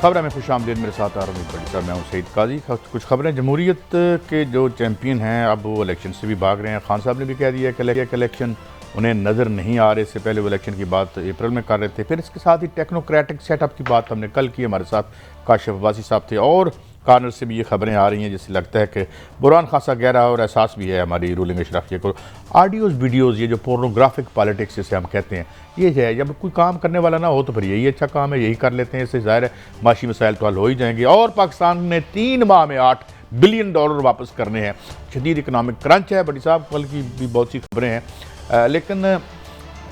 खबर में खुश आमदीद, मेरे साथ आ रही बड़ी साहब, मैं हूँ सईद काजी। कुछ खबरें, जमहूरियत के जो चैम्पियन हैं अब वो इलेक्शन से भी भाग रहे हैं। खान साहब ने भी कह दिया कि इलेक्शन उन्हें नज़र नहीं आ रहे। इससे पहले वो इलेक्शन की बात अप्रैल में कर रहे थे। फिर इसके साथ ही टेक्नोक्रेटिक सेटअप की बात हमने कल की, हमारे साथ काशिफ अब्बासी साहब थे। और कार्नर से भी ये खबरें आ रही हैं जिससे लगता है कि बुरान खासा गहरा और एहसास भी है हमारी रूलिंग अशराफिया को। ऑडियोज़ वीडियोज़, ये जो पोर्नोग्राफिक पॉलिटिक्स जिसे हम कहते हैं, ये है जब कोई काम करने वाला ना हो तो फिर यही अच्छा काम है, यही कर लेते हैं। इससे ज़ाहिर है माशी मसाइल तो हल हो ही जाएंगे। और पाकिस्तान ने 3 माह में $8 बिलियन वापस करने हैं। शदीद इकनॉमिक क्रंच है। बड़ी साहब कल की भी बहुत सी खबरें हैं, लेकिन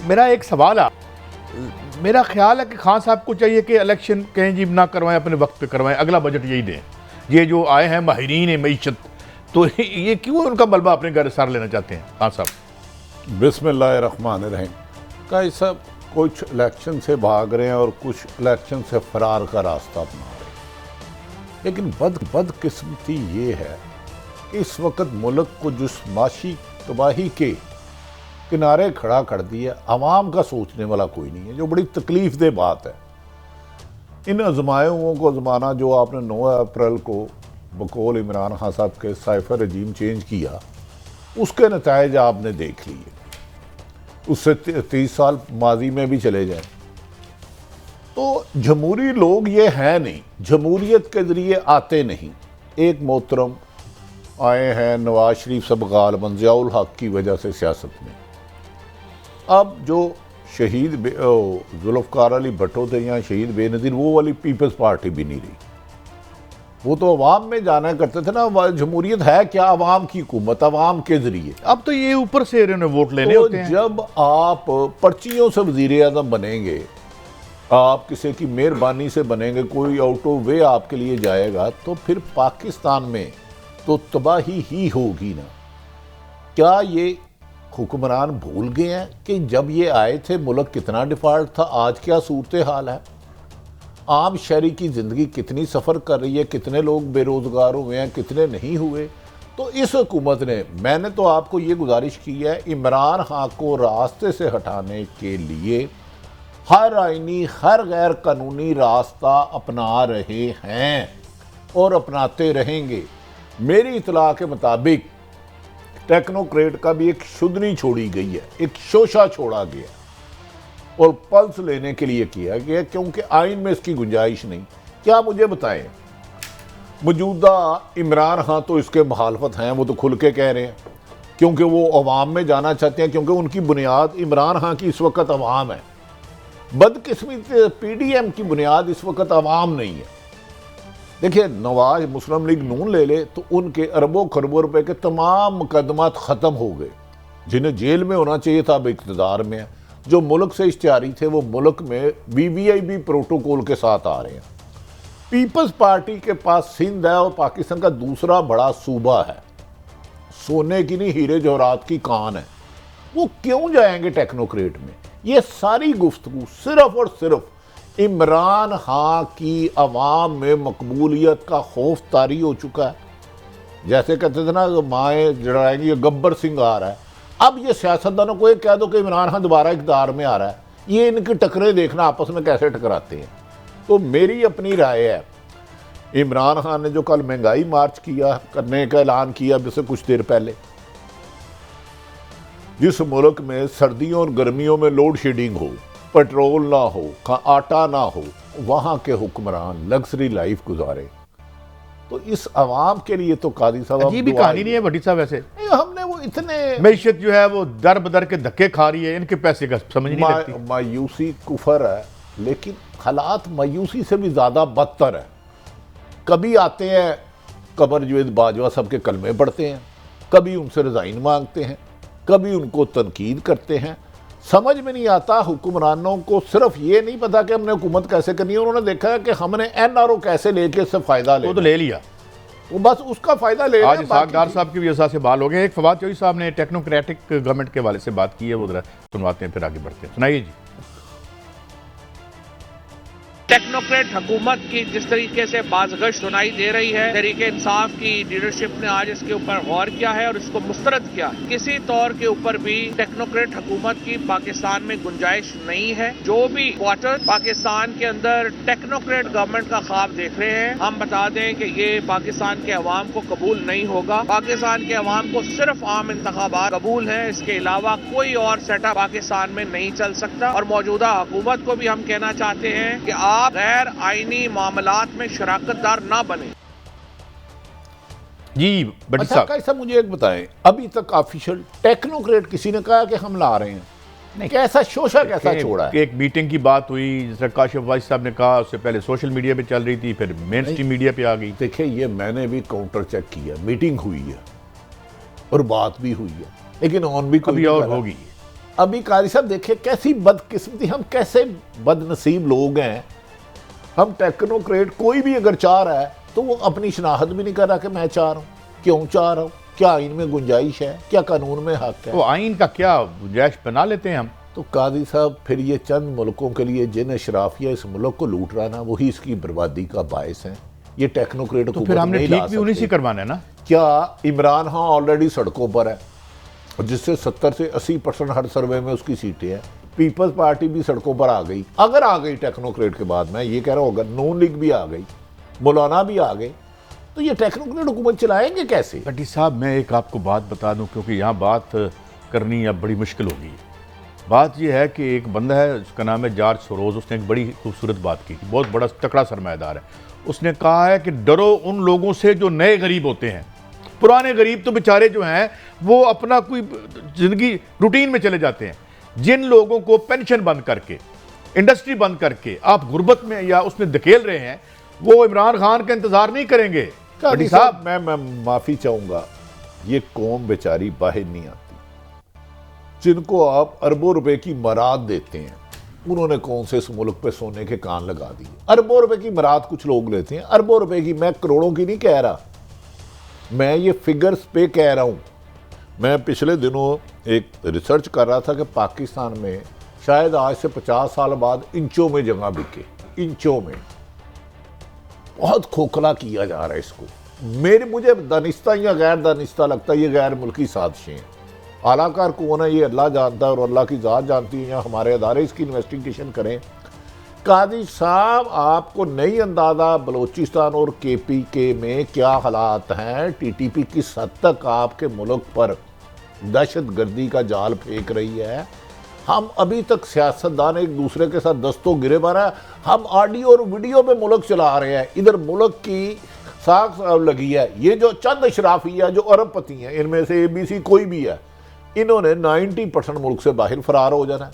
मेरा एक सवाल है, मेरा ख्याल है कि खान साहब को चाहिए कि इलेक्शन कहीं जी ना करवाएं, अपने वक्त पे करवाएं, अगला बजट यही दें। ये जो आए हैं माहिरीन मईशत, तो ये क्यों उनका मलबा अपने घर सार लेना चाहते हैं खान साहब? बिस्मिल्लाहिर्रहमानिर्रहीम। का सब कुछ इलेक्शन से भाग रहे हैं और कुछ इलेक्शन से फरार का रास्ता अपना रहे हैं। लेकिन बदकिस्मती ये है कि इस वक्त मुल्क को जिस माशी तबाही के किनारे खड़ा कर दिया, अवाम का सोचने वाला कोई नहीं है, जो बड़ी तकलीफ दे बात है। इन आजमाइयों को आजमाना जो आपने 9 अप्रैल को बकौल इमरान खान साहब के साइफर रजीम चेंज किया, उसके नतायज आपने देख लिए। उससे 30 साल माजी में भी चले जाएं तो जमहूरी लोग ये हैं नहीं, जमहूरियत के ज़रिए आते नहीं। एक मोहतरम आए हैं नवाज शरीफ सब गालिबन ज़ियाउल हक की वजह से सियासत में। अब जो शहीद जुल्फ़कार अली भट्टो थे या शहीद बेनज़ीर, वो वाली पीपल्स पार्टी भी नहीं रही। वो तो अवाम में जाना करते थे ना। जमहूरियत है क्या? अवाम की हुकूमत, अवाम के जरिए। अब तो ये ऊपर से इन्होंने वोट लेने होते हैं। जब आप पर्चियों से वज़ीर आज़म बनेंगे, आप किसी की मेहरबानी से बनेंगे, कोई आउट ऑफ वे आपके लिए जाएगा, तो फिर पाकिस्तान में तो तबाही ही होगी ना। क्या ये हुक्मरान भूल गए हैं कि जब ये आए थे मुल्क कितना डिफ़ॉल्ट था, आज क्या सूरत हाल है? आम शहरी की ज़िंदगी कितनी सफ़र कर रही है, कितने लोग बेरोज़गार हुए हैं, कितने नहीं हुए। तो इस हुकूमत ने, मैंने तो आपको ये गुजारिश की है, इमरान खान को रास्ते से हटाने के लिए हर आईनी हर गैर कानूनी रास्ता अपना रहे हैं और अपनाते रहेंगे। मेरी इतला के मुताबिक टेक्नोक्रेट का भी एक शुद्धनी छोड़ी गई है, एक शोशा छोड़ा गया और पल्स लेने के लिए किया गया, क्योंकि आइन में इसकी गुंजाइश नहीं। क्या मुझे बताएं, मौजूदा इमरान खान तो इसके मुखालफत हैं, वो तो खुल के कह रहे हैं, क्योंकि वो अवाम में जाना चाहते हैं, क्योंकि उनकी बुनियाद इमरान खान की इस वक्त अवाम है। बदकिस्मती PDM की बुनियाद इस वक्त अवाम नहीं है। देखिए, नवाज मुस्लिम लीग नून ले ले तो उनके अरबों खरबों रुपए के तमाम मुकदमात ख़त्म हो गए। जिन्हें जेल में होना चाहिए था अब इक़्तिदार में है। जो मुल्क से इश्तिहारी थे वो मुल्क में VVIP प्रोटोकॉल के साथ आ रहे हैं। पीपल्स पार्टी के पास सिंध है और पाकिस्तान का दूसरा बड़ा सूबा है, सोने की नहीं हीरे जवाहरात की कान है। वो क्यों जाएंगे टेक्नोक्रेट में? ये सारी गुफ्तगू सिर्फ और सिर्फ इमरान खान की अवाम में मकबूलियत का खौफ तारी हो चुका है। जैसे कहते थे ना, माएँ जड़ाएंगी, गब्बर सिंह आ रहा है। अब ये सियासतदानों को एक कह दो कि इमरान खान दोबारा इक़्तिदार में आ रहा है, ये इनकी टकरें देखना आपस में कैसे टकराते हैं। तो मेरी अपनी राय है, इमरान खान ने जो कल महंगाई मार्च किया करने का ऐलान किया इससे कुछ देर पहले, जिस मुल्क में सर्दियों और गर्मियों में लोड शेडिंग हो, पेट्रोल ना हो, आटा ना हो, वहाँ के हुक्मरान लग्जरी लाइफ गुजारे, तो इस आवाम के लिए तो कादी साहब अजीब भी कहानी नहीं है भट्टी साहब। वैसे हमने वो इतने मैशत जो है वो दर बदर के धक्के खा रही है, इनके पैसे का समझ नहीं लगती। मायूसी कुफर है, लेकिन हालात मायूसी से भी ज़्यादा बदतर है। कभी आते हैं कमर जवेद बाजवा साहब के कलमे पढ़ते हैं, कभी उनसे रिज़ाइन मांगते हैं, कभी उनको तनकीद करते हैं। समझ में नहीं आता, हुक्मरानों को सिर्फ ये नहीं पता कि हमने हुकूमत कैसे करनी है, उन्होंने देखा है कि हमने NRO कैसे लेके इससे फ़ायदा ले, वो तो ले लिया, वो बस उसका फ़ायदा ले लिया। आज सागदार साहब की भी वजह से बाल हो गए। एक फवाद चौधरी साहब ने टेक्नोक्रेटिक गवर्नमेंट के हवाले से बात की है, वो जरा सुनवाते हैं, फिर आगे बढ़ते हैं। सुनाइए जी। टेक्नोक्रेट हुकूमत की जिस तरीके से बाज़गश्त सुनाई दे रही है, तहरीक इंसाफ की लीडरशिप ने आज इसके ऊपर गौर किया है और इसको मुस्तरद किया। किसी तौर के ऊपर भी टेक्नोक्रेट हुकूमत की पाकिस्तान में गुंजाइश नहीं है। जो भी क्वार्टर पाकिस्तान के अंदर टेक्नोक्रेट गवर्नमेंट का ख्वाब देख रहे हैं, हम बता दें कि ये पाकिस्तान के अवाम को कबूल नहीं होगा। पाकिस्तान के अवाम को सिर्फ आम इंतखाबात कबूल है, इसके अलावा कोई और सेटअप पाकिस्तान में नहीं चल सकता। और मौजूदा हुकूमत को भी हम कहना चाहते हैं कि आप गैर आईनी मामलात में शराकतदार ना बने। जी बड़ी अच्छा साहब, कैसा मुझे एक बताएं, अभी तक ऑफिशियल टेक्नोक्रेट किसी ने कहा कि हम ला रहे हैं? नहीं, कैसा शोशा कैसा छोड़ा है? एक मीटिंग की बात हुई, जैसे काशिफ वाइस साहब ने कहा, उससे पहले सोशल मीडिया पे चल रही थी, फिर मेन स्ट्रीम मीडिया पे आ गई। देखिए, ये मैंने भी काउंटर चेक किया, मीटिंग हुई है और बात भी हुई है, लेकिन ऑन भी कोई अभी और होगी। अभी कारी साहब देखिए कैसी बदकिस्मती, हम कैसे बदनसीब लोग हैं। हम टेक्नोक्रेट कोई भी अगर चाह रहा है तो वो अपनी शनाख्त भी नहीं कर रहा कि मैं चाह रहा हूँ, क्यों चाह रहा हूँ, क्या आइन में गुंजाइश है, क्या कानून में हक है। तो आइन का क्या गुंजाइश बना लेते हैं हम। तो कादी साहब फिर ये चंद मुल्कों के लिए जिन अशराफिया इस मुल्क को लूट रहा ना, वही इसकी बर्बादी का बायस है। ये टेक्नोक्रेट तो फिर हमने ठीक भी उन्हीं से करवाना है ना। क्या इमरान खान ऑलरेडी सड़कों पर है, जिससे 70 से 80% हर सर्वे में उसकी सीटें हैं। पीपल्स पार्टी भी सड़कों पर आ गई, अगर आ गई टेक्नोक्रेट के बाद, मैं ये कह रहा हूँ अगर नून लीग भी आ गई, मौलाना भी आ गए, तो ये टेक्नोक्रेट हुकूमत चलाएंगे कैसे? भट्टी साहब, मैं एक आपको बात बता दूं, क्योंकि यहाँ बात करनी अब बड़ी मुश्किल होगी। बात यह है कि एक बंदा है, उसका नाम है जॉर्ज सोरोज, उसने एक बड़ी खूबसूरत बात की, बहुत बड़ा तकड़ा सरमायादार है। उसने कहा है कि डरो उन लोगों से जो नए गरीब होते हैं। पुराने गरीब तो बेचारे जो हैं वो अपना कोई ज़िंदगी रूटीन में चले जाते हैं। जिन लोगों को पेंशन बंद करके, इंडस्ट्री बंद करके आप गुर्बत में या उसमें धकेल रहे हैं, वो इमरान खान का इंतजार नहीं करेंगे। कादी साहब मैं माफी चाहूंगा, ये कौम बेचारी बाहर नहीं आती, जिनको आप अरबों रुपए की मराद देते हैं, उन्होंने कौन से इस मुल्क पे सोने के कान लगा दिए। अरबों रुपए की मराद कुछ लोग लेते हैं, अरबों रुपए की, मैं करोड़ों की नहीं कह रहा, मैं ये फिगर्स पे कह रहा हूं। मैं पिछले दिनों एक रिसर्च कर रहा था कि पाकिस्तान में शायद आज से 50 साल बाद इंचों में जगह बिके, इंचों में। बहुत खोखला किया जा रहा है इसको। मुझे दानिस्ता या गैर दानिस्ता लगता है ये गैर मुल्की साजिशें हैं। आलाकार कौन है ये अल्लाह जानता है और अल्लाह की ज़ात जानती है, या हमारे अदारे इसकी इन्वेस्टिगेशन करें। कादी साहब, आपको नहीं अंदाज़ा बलोचिस्तान और KPK में क्या हालात हैं। TTP किस हद तक आपके मुल्क पर दहशत गर्दी का जाल फेंक रही है। हम अभी तक सियासतदान एक दूसरे के साथ दस्तों गिरे मारा है, हम ऑडियो और वीडियो पे मुल्क चला रहे हैं, इधर मुल्क की साख लगी है। ये जो चंद अशराफिया जो अरबपति हैं, इनमें से ABC कोई भी है, इन्होंने 90% मुल्क से बाहर फरार हो जाना है।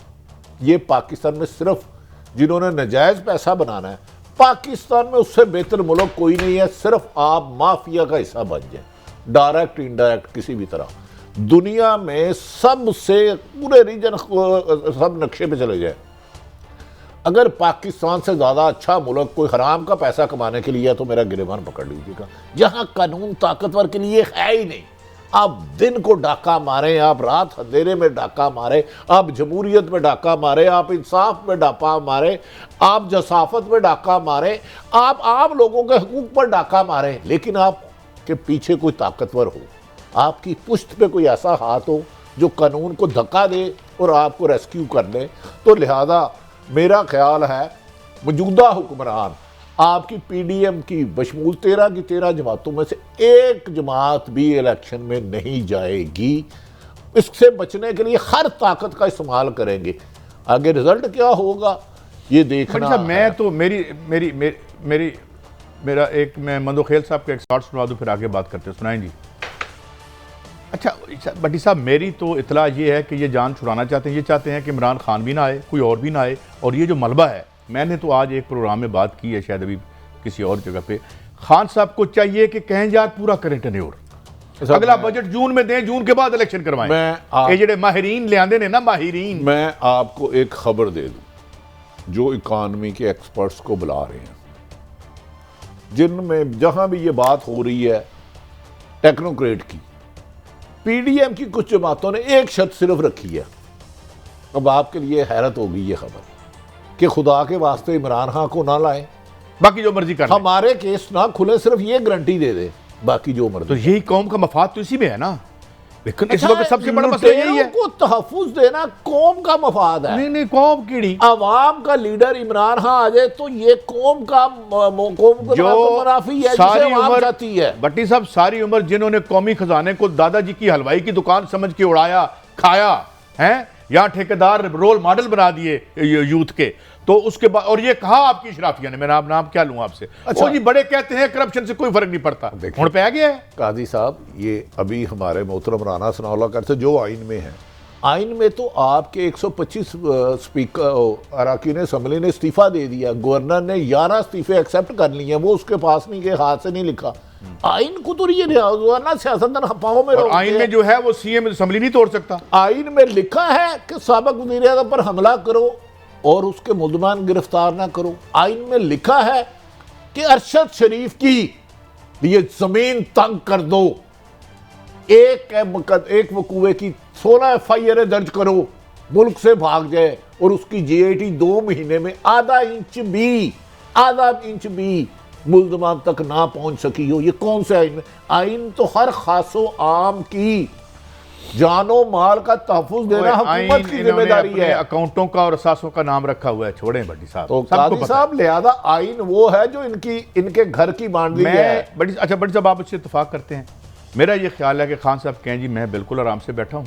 ये पाकिस्तान में सिर्फ जिन्होंने नजायज़ पैसा बनाना है, पाकिस्तान में उससे बेहतर मुल्क कोई नहीं है। सिर्फ आप माफिया का हिस्सा बन जाए, डायरेक्ट इनडायरेक्ट किसी भी तरह। दुनिया में सबसे पूरे रीजन सब नक्शे पे चले जाए, अगर पाकिस्तान से ज़्यादा अच्छा मुल्क कोई हराम का पैसा कमाने के लिए है तो मेरा गिरेबान पकड़ लीजिएगा। जहाँ कानून ताकतवर के लिए है ही नहीं। आप दिन को डाका मारें, आप रात अंधेरे में डाका मारें, आप जमहूरियत में डाका मारें, आप इंसाफ में डाका मारें, आप जसाफत में डाका मारें, आप आम लोगों के हकूक पर डाका मारें, लेकिन आपके पीछे कोई ताकतवर हो, आपकी पुश्त पे कोई ऐसा हाथ हो जो कानून को धक्का दे और आपको रेस्क्यू कर ले। तो लिहाजा मेरा ख्याल है मौजूदा हुक्मरान आपकी PDM की बशमूल 13 की 13 जमातों में से एक जमात भी इलेक्शन में नहीं जाएगी। इससे बचने के लिए हर ताकत का इस्तेमाल करेंगे। आगे रिजल्ट क्या होगा ये देखना है। मैं तो मेरा एक, मैं मंदोखेल साहब का एक शॉर्ट सुना दूं, फिर आगे बात करते हैं। सुनाएं जी। अच्छा भट्टी साहब, मेरी तो इतला ये है कि ये जान छुड़ाना चाहते हैं। ये चाहते हैं कि इमरान खान भी ना आए, कोई और भी ना आए। और ये जो मलबा है, मैंने तो आज एक प्रोग्राम में बात की है, शायद अभी किसी और जगह पे, खान साहब को चाहिए कि कहें यार पूरा करें टेन्योर, अगला बजट जून में दें, जून के बाद इलेक्शन करवाएं। ये जेडे माहिरीन ले आंदे ने ना, माहिरीन। मैं आपको एक खबर दे दूं, जो इकॉनमी के एक्सपर्ट्स को बुला रहे हैं, जिनमें जहां भी ये बात हो रही है टेक्नोक्रेट की, PDM की कुछ जमातों ने एक शर्त सिर्फ रखी है। अब आपके लिए हैरत होगी ये खबर। कि खुदा के वास्ते इमरान खान को ना लाएं, बाकी जो मर्जी कर लें। हमारे केस ना खुले, सिर्फ ये गारंटी दे दे, बाकी जो मर्जी। तो यही कौम का मफाद तो इसी में है ना। लेकिन इस वक्त सबसे बड़ा मसला यही है को तहफ्फुज देना कौम का मफाद है। नहीं कौम कीड़ी अवाम का लीडर इमरान खान आ जाए तो ये कौम का मुनाफी है जिसे अवाम चाहती है। भट्टी साहब सारी उम्र जिन्होंने कौमी खजाने को दादाजी की हलवाई की दुकान समझ के उड़ाया खाया है, या ठेकेदार रोल मॉडल बना दिए यूथ के, तो उसके बाद और ये कहा आपकी शराफिया ने, मेरा नाम क्या लूं आपसे, अच्छा जी बड़े कहते हैं करप्शन से कोई फर्क नहीं पड़ता, हुण पे आ गया है। काजी साहब ये अभी हमारे मोहतरम राना सनाउल्लाह करते जो आइन में है, आइन में तो आपके 125 स्पीकर अरकान असम्बली ने इस्तीफा दे दिया, गवर्नर ने 11 इस्तीफे एक्सेप्ट कर लिए, वो उसके पास नहीं गए, हाथ से नहीं लिखा। आइन को तो ये रोजाना सियासतदान हफाओं में, और आइन में जो है वो सीएम असम्बली नहीं तोड़ सकता। आइन में लिखा है कि साबिक वज़ीर आज़म पर हमला करो और उसके मुल्ज़मान गिरफ्तार ना करो। आइन में लिखा है कि अरशद शरीफ की ये जमीन तंग कर दो, एक वकूए की 16 FIR दर्ज करो, मुल्क से भाग जाए और उसकी JIT 2 महीने में आधा इंच भी मुल्ज़मान तक ना पहुंच सकी हो। ये कौन से आइन में? आइन तो हर खासो आम की जानो माल का तहफ़्फ़ुज़ देना हुकूमत की जिम्मेदारी है। अकाउंटों का और असासों का नाम रखा हुआ है, छोड़ें भट्टी साहब। तो कादी साहब लिहाजा आइन वो है जो इनके घर की बांधी है। अच्छा भट्टी साहब आप इससे इत्तेफाक करते हैं? मेरा ये ख्याल है कि खान साहब कहें जी मैं बिल्कुल आराम से बैठा हूँ,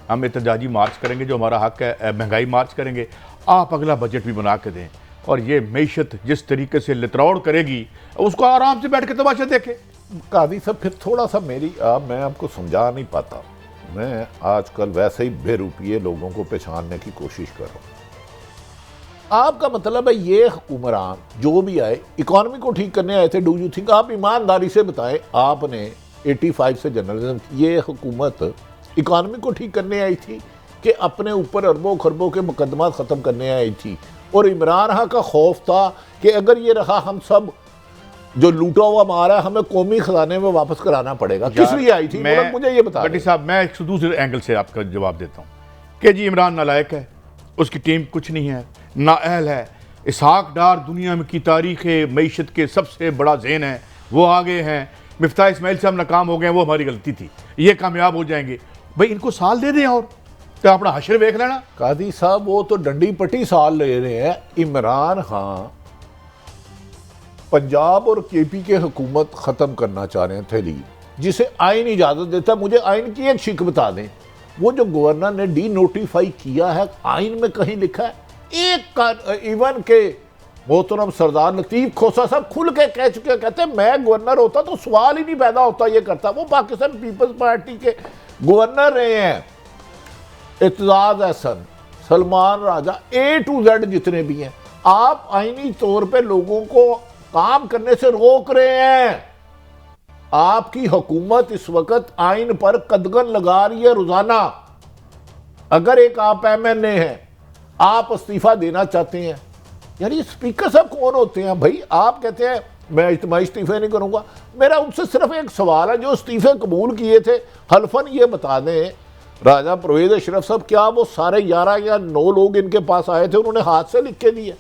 हम एहतजाजी मार्च करेंगे, जो हमारा हक है, महंगाई मार्च करेंगे, आप अगला बजट भी बना के दें, और ये मैशत जिस तरीके से लितरौड़ करेगी उसको आराम से बैठ के तमाशा देखे। कादी साहब फिर थोड़ा सा मैं आपको समझा नहीं पाता, मैं आजकल वैसे ही बेरुपये लोगों को पहचानने की कोशिश कर रहा हूँ। आपका मतलब है ये हुक्मरान जो भी आए इकॉनमी को ठीक करने आए थे, डू यू थिंक, आप ईमानदारी से बताएं, आपने 85 से जर्नलिज्म, ये हुकूमत इकॉनमी को ठीक करने आई थी कि अपने ऊपर अरबों खरबों के मुकदमा ख़त्म करने आई थी? और इमरान खान का खौफ था कि अगर ये रहा हम सब जो लूटा हुआ मारा है हमें कौमी खजाने में वापस कराना पड़ेगा। किस लिए आई थी मुझे ये बता। भट्टी साहब मैं एक दूसरे एंगल से आपका जवाब देता हूँ कि जी इमरान नालायक है, उसकी टीम कुछ नहीं है, नाअहल है, इसहाक डार दुनिया में की तारीख़ मईशत के सबसे बड़ा ज़ेन है, वो आगे हैं, मिफ्ताह इस्माइल साहब नाकाम हो गए, वो हमारी गलती थी, ये कामयाब हो जाएंगे, भाई इनको साल दे दें और तो अपना हशर देख लेना। कादी साहब वो तो डंडी पट्टी साल ले रहे हैं। इमरान खान पंजाब और KP के हुकूमत ख़त्म करना चाह रहे थे लीग, जिसे आइन इजाज़त देता है। मुझे आइन की एक शिक बता दें, वो जो गवर्नर ने डी नोटिफाई किया है आइन में कहीं लिखा है? एक का इवन के मोहतरम सरदार लतीफ़ खोसा साहब खुल के कह चुके, कहते हैं मैं गवर्नर होता तो सवाल ही नहीं पैदा होता ये करता। वो पाकिस्तान पीपल्स पार्टी के गवर्नर रहे हैं, इत्तेज़ाज़ अहसन, सलमान राजा, A to Z जितने भी हैं। आप आईनी तौर पे लोगों को काम करने से रोक रहे हैं। आपकी हुकूमत इस वक्त आइन पर कदगन लगा रही है रोजाना। अगर एक आप MNA हैं, आप इस्तीफा देना चाहते हैं, यार ये स्पीकर साहब कौन होते हैं भाई? आप कहते हैं मैं इज्तिमाई इस्तीफे नहीं करूंगा। मेरा उनसे सिर्फ एक सवाल है, जो इस्तीफे कबूल किए थे हल्फन ये बता दें राजा परवेज अशरफ साहब, क्या वो सारे 11 या 9 लोग इनके पास आए थे उन्होंने हाथ से लिख के दिए?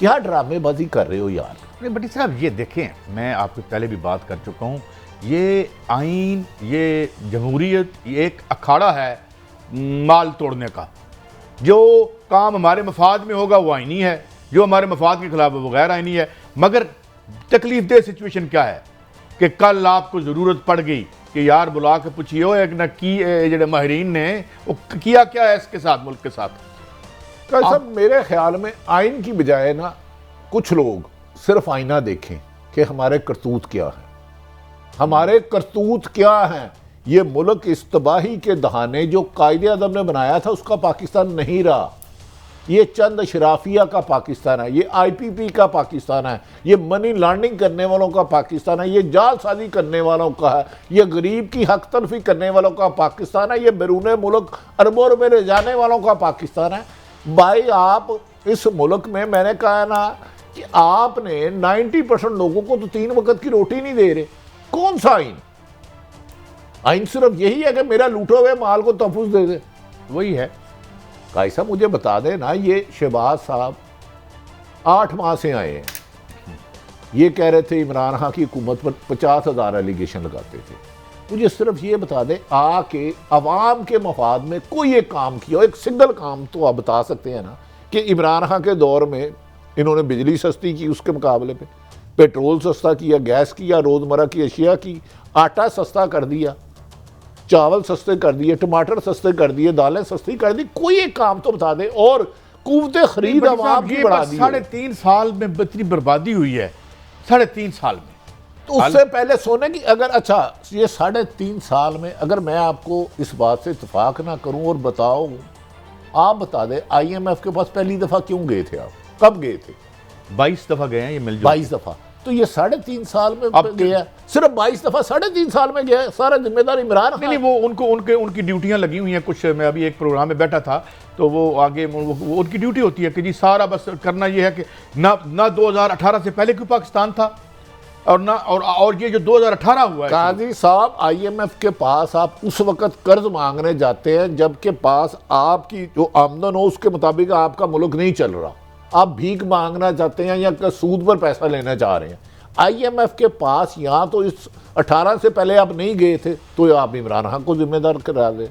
क्या ड्रामेबाजी कर रहे हो यार? नहीं भट्टी साहब ये देखें, मैं आपको पहले भी बात कर चुका हूँ, ये आइन, ये जमहूरियत, ये एक अखाड़ा है माल तोड़ने का। जो काम हमारे मफाद में होगा वो आइनी है, जो हमारे मफाद के खिलाफ वो गैर आइनी है। मगर तकलीफ दह सिचुएशन क्या है कि कल आपको ज़रूरत पड़ गई कि यार बुला के पूछियो एक न की जो माहिरीन ने वो किया क्या है इसके साथ, मुल्क के साथ। सब मेरे ख्याल में आइन की बजाय ना कुछ लोग सिर्फ आईना देखें कि हमारे करतूत क्या है, हमारे करतूत क्या हैं। ये मुल्क इस तबाही के दहाने जो कायदे आज़म ने बनाया था उसका पाकिस्तान नहीं रहा। ये चंद अशराफिया का पाकिस्तान है, ये IPP का पाकिस्तान है, ये मनी लॉन्ड्रिंग करने वालों का पाकिस्तान है, ये जालसाजी करने वालों का है, ये गरीब की हक तलफी करने वालों का पाकिस्तान है, ये बैरून मुल्क अरबों रुपये ले जाने वालों का पाकिस्तान है। भाई आप इस मुल्क में, मैंने कहा ना कि आपने 90% लोगों को तो 3 वक्त की रोटी नहीं दे रहे। कौन सा आइन? आइन सिर्फ यही है कि मेरा लूटे हुए माल को तहफ़्फ़ुज़ दे दे, वही है। काई साहब मुझे बता दें ना, ये शहबाज साहब 8 माह से आए हैं। ये कह रहे थे इमरान खान की हुकूमत पर 50,000 एलिगेशन लगाते थे। मुझे सिर्फ ये बता दें, आके अवाम के मफाद में कोई एक काम किया, एक सिंगल काम तो आप बता सकते हैं ना कि इमरान खान के दौर में इन्होंने बिजली सस्ती की, उसके मुकाबले पे पेट्रोल सस्ता किया, गैस किया, रोज़मर्रा की अशिया की, आटा सस्ता कर दिया, चावल सस्ते कर दिए, टमाटर सस्ते कर दिए, दालें सस्ती कर दी, कोई एक काम तो बता दे। और कुव्वत खरीद अवाम की बढ़ा दी। 3.5 साल में इतनी बर्बादी हुई है, 3.5 साल में। तो उससे पहले सोने की अगर, अच्छा ये 3.5 साल में अगर मैं आपको इस बात से इत्तेफाक ना करूं और बताऊं, आप बता दें IMF के पास पहली दफा क्यों गए थे आप, कब गए थे? 22 दफा गए हैं ये मिल 22 दफा। तो ये 3.5 साल में अब गया, सिर्फ 22 दफा 3.5 साल में गया, सारा जिम्मेदार इमरान खान। नहीं, वो उनकी ड्यूटियां लगी हुई हैं कुछ। मैं अभी एक प्रोग्राम में बैठा था तो वो आगे वो उनकी ड्यूटी होती है कि जी सारा बस करना ये है कि ना 2018 से पहले क्यों पाकिस्तान था और ये जो 2018 हुआ है। काजी साहब, IMF के पास आप उस वक्त कर्ज मांगने जाते हैं जबकि पास आपकी जो आमदन हो उसके मुताबिक आपका मुल्क नहीं चल रहा, आप भीख मांगना चाहते हैं या सूद पर पैसा लेना चाह रहे हैं। IMF के पास यहाँ तो इस 18 से पहले आप नहीं गए थे तो आप इमरान खान को जिम्मेदार करा दें।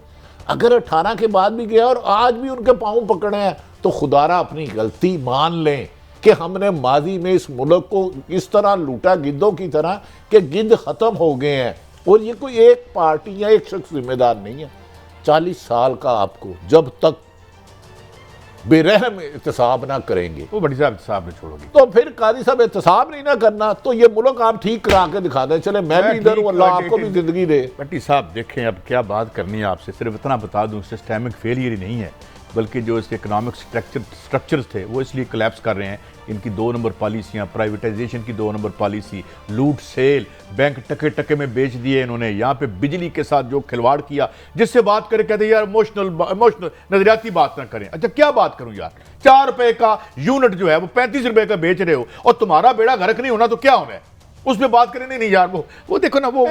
अगर 18 के बाद भी गया और आज भी उनके पाँव पकड़े हैं तो खुदारा अपनी गलती मान लें कि हमने माजी में इस मुल्क को इस तरह लूटा गिद्धों की तरह कि गिद्ध ख़त्म हो गए हैं। और ये कोई एक पार्टी या एक शख्स जिम्मेदार नहीं है। 40 साल का आपको जब तक बेरहम एहतसाब ना करेंगे, वो बड़ी साहब एहतसाब में छोड़ोगे तो फिर काजी साहब एहतसाब नहीं ना करना तो ये मुल्क आप ठीक करा के दिखा दें। चले मैं भी इधर हूँ, अल्लाह आपको भी जिंदगी दे। भट्टी साहब देखें, अब क्या बात करनी है आपसे, सिर्फ इतना बता दूं सिस्टेमिक फेलियर ही नहीं है बल्कि जो इसके इकोनॉमिक स्ट्रक्चर्स थे वो इसलिए कोलैप्स कर रहे हैं। इनकी 2 नंबर पॉलिसियाँ, प्राइवेटाइजेशन की 2 नंबर पॉलिसी, लूट सेल, बैंक टके टके में बेच दिए इन्होंने, यहाँ पे बिजली के साथ जो खिलवाड़ किया, जिससे बात करें कहते हैं यार इमोशनल नजरियाती बात ना करें। अच्छा क्या बात करूं यार, 4 रुपए का यूनिट जो है वो 35 रुपए का बेच रहे हो और तुम्हारा बेड़ा गर्क नहीं होना तो क्या होना है, उसमें बात करें। नहीं यार वो देखो ना वो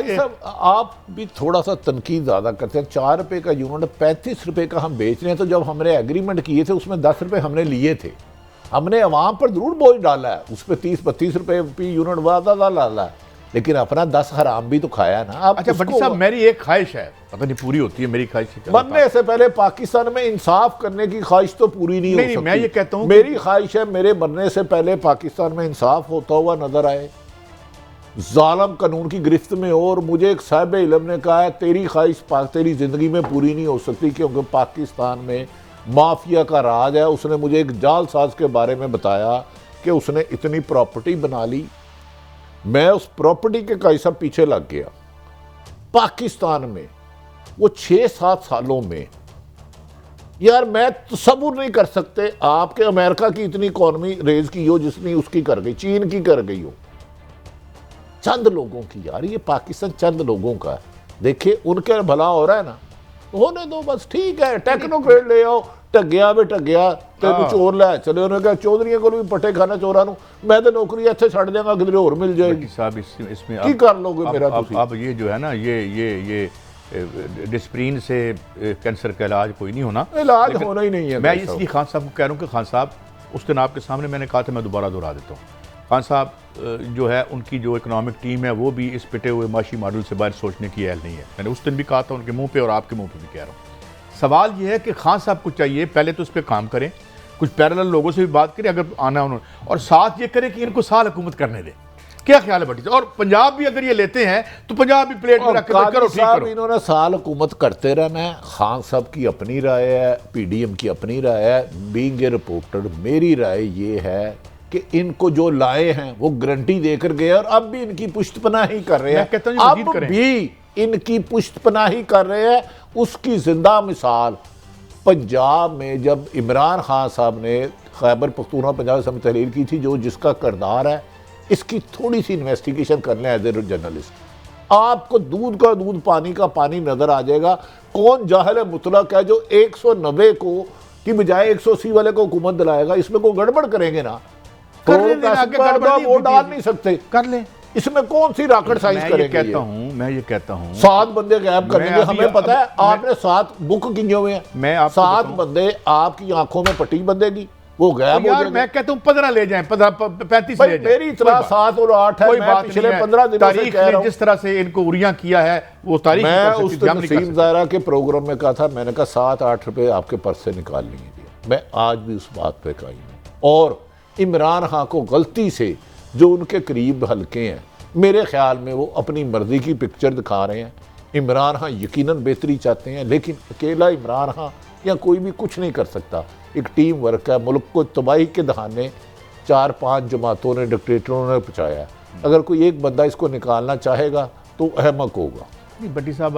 सब आप भी थोड़ा सा तनकीद ज़्यादा करते हैं। 4 रुपए का यूनिट 35 रुपए का हम बेच रहे हैं, तो जब हमने एग्रीमेंट किए थे उसमें 10 रुपए हमने लिए थे, हमने अवाम पर जरूर बोझ डाला है, उस पर 30-32 रुपए की यूनिट वादा डाला है, लेकिन अपना 10 हराम भी तो खाया ना। अब अच्छा भट्टी साहब, मेरी एक ख्वाहिश है, पता नहीं पूरी होती है मेरी ख्वाहिश, बनने से पहले पाकिस्तान में इंसाफ करने की ख्वाहिश तो पूरी नहीं हो सकती। मैं ये कहता हूँ, मेरी ख्वाहिश है मेरे बनने से पहले पाकिस्तान में इंसाफ होता हुआ नजर आए, जालिम कानून की गिरफ्त में हो। और मुझे एक साहिब इल्म ने कहा है तेरी ख्वाहिश तेरी जिंदगी में पूरी नहीं हो सकती क्योंकि पाकिस्तान में माफिया का राज है। उसने मुझे एक जालसाज के बारे में बताया कि उसने इतनी प्रॉपर्टी बना ली, मैं उस प्रॉपर्टी के कई सब पीछे लग गया। पाकिस्तान में वो 6-7 सालों में, यार मैं तसव्वुर नहीं कर सकते आपके अमेरिका की इतनी इकॉनमी रेज की हो जितनी उसकी कर गई, चीन की कर गई हो, चंद लोगों की। यार ये पाकिस्तान चंद लोगों का है, देखिए उनके भला हो रहा है ना, होने दो बस, ठीक है। टेक्नोक्रेट ले आओ, टग्या वे टग्या तेन चोर लै चले, उन्होंने कहा चौधरी को भी पट्टे खाना चोरा नूं, मैं तो नौकरी इत्थे छड़ देंगा किधरे होर मिल जाएगी। साहब इसमें की कर लोगे मेरा? अब ये जो है ना ये डिस्प्रीन से कैंसर का इलाज कोई नहीं होना, इलाज होना ही नहीं है। मैं इसलिए खान साहब को कह रहा हूँ कि खान साहब उस दिन आपके सामने मैंने कहा था, मैं दोबारा दोहरा देता हूँ, खान साहब जो है उनकी जो इकोनॉमिक टीम है वो भी इस पिटे हुए माशी मॉडल से बाहर सोचने की अहल नहीं है। मैंने उस दिन भी कहा था उनके मुंह पे और आपके मुंह पे भी कह रहा हूँ। सवाल ये है कि खान साहब को चाहिए पहले तो इस पर काम करें, कुछ पैरेलल लोगों से भी बात करें अगर आना उन्होंने, और साथ ये करें कि इनको साल हुकूमत करने दें। क्या ख्याल है भट्टी साहब? और पंजाब भी अगर ये लेते हैं तो पंजाब भी प्लेट में रख के करो, ठीक करो। इन्होंने साल हुकूमत करते रहना है। खान साहब की अपनी राय है, PDM की अपनी राय है। बीइंग ए रिपोर्टर मेरी राय ये है कि इनको जो लाए हैं वो गारंटी देकर गए और अब भी इनकी पुष्टपनाही कर रहे हैं, अब भी इनकी पुष्टपनाही कर रहे हैं। उसकी जिंदा मिसाल पंजाब में जब इमरान खान साहब ने खैबर पख्तूनख्वा पंजाब असम्बली तहरीर की थी, जो जिसका किरदार है, इसकी थोड़ी सी इन्वेस्टिगेशन कर लें एज ए जर्नलिस्ट, आपको दूध का दूध पानी का पानी नजर आ जाएगा। कौन जाहिल मुतलक है जो 190 को की बजाय 180 वाले को हुकूमत दिलाएगा? इसमें कोई गड़बड़ करेंगे ना, वो डाल नहीं सकते, कर ले। इसमें कौन सी रॉकेट साइंस करेंगे? मैं ये कहता हूँ 7 बंदे गैप करेंगे, हमें पता है आपने 7 बुक किए हुए हैं, 7 बंदे आपकी आंखों में पट्टी बंधेगी, वो गायब हो यार जाएंगे। मैं कहता हूँ 15 ले जाएं, 35 भाई ले जाएं, मेरी इतना 7 और 8 है, कोई मैं बात पिछले नहीं है। 15 दिनों से तारीख कह रहा ने हूं। जिस तरह से इनको उरियां किया है वो तारीख मैं नहीं कर उस सकती, हम नहीं कर नसीम सकते। ज़ारा के प्रोग्राम में कहा था, मैंने कहा 7-8 रुपए आपके पर्स से निकाल लेंगे। मैं आज भी उस बात पे कायम हूं। और इमरान खान को गलती से जो उनके करीब हल्के हैं, मेरे ख्याल में वो अपनी मर्जी की पिक्चर दिखा रहे हैं। इमरान खान यकीनन बेहतरी चाहते हैं, लेकिन अकेला इमरान खान या कोई भी कुछ नहीं कर सकता। एक टीम वर्क है। मुल्क को तबाही के दहाने 4-5 जमातों ने, डिक्टेटरों ने पहुँचाया है। अगर कोई एक बंदा इसको निकालना चाहेगा तो अहमक होगा। नहीं भट्टी साहब,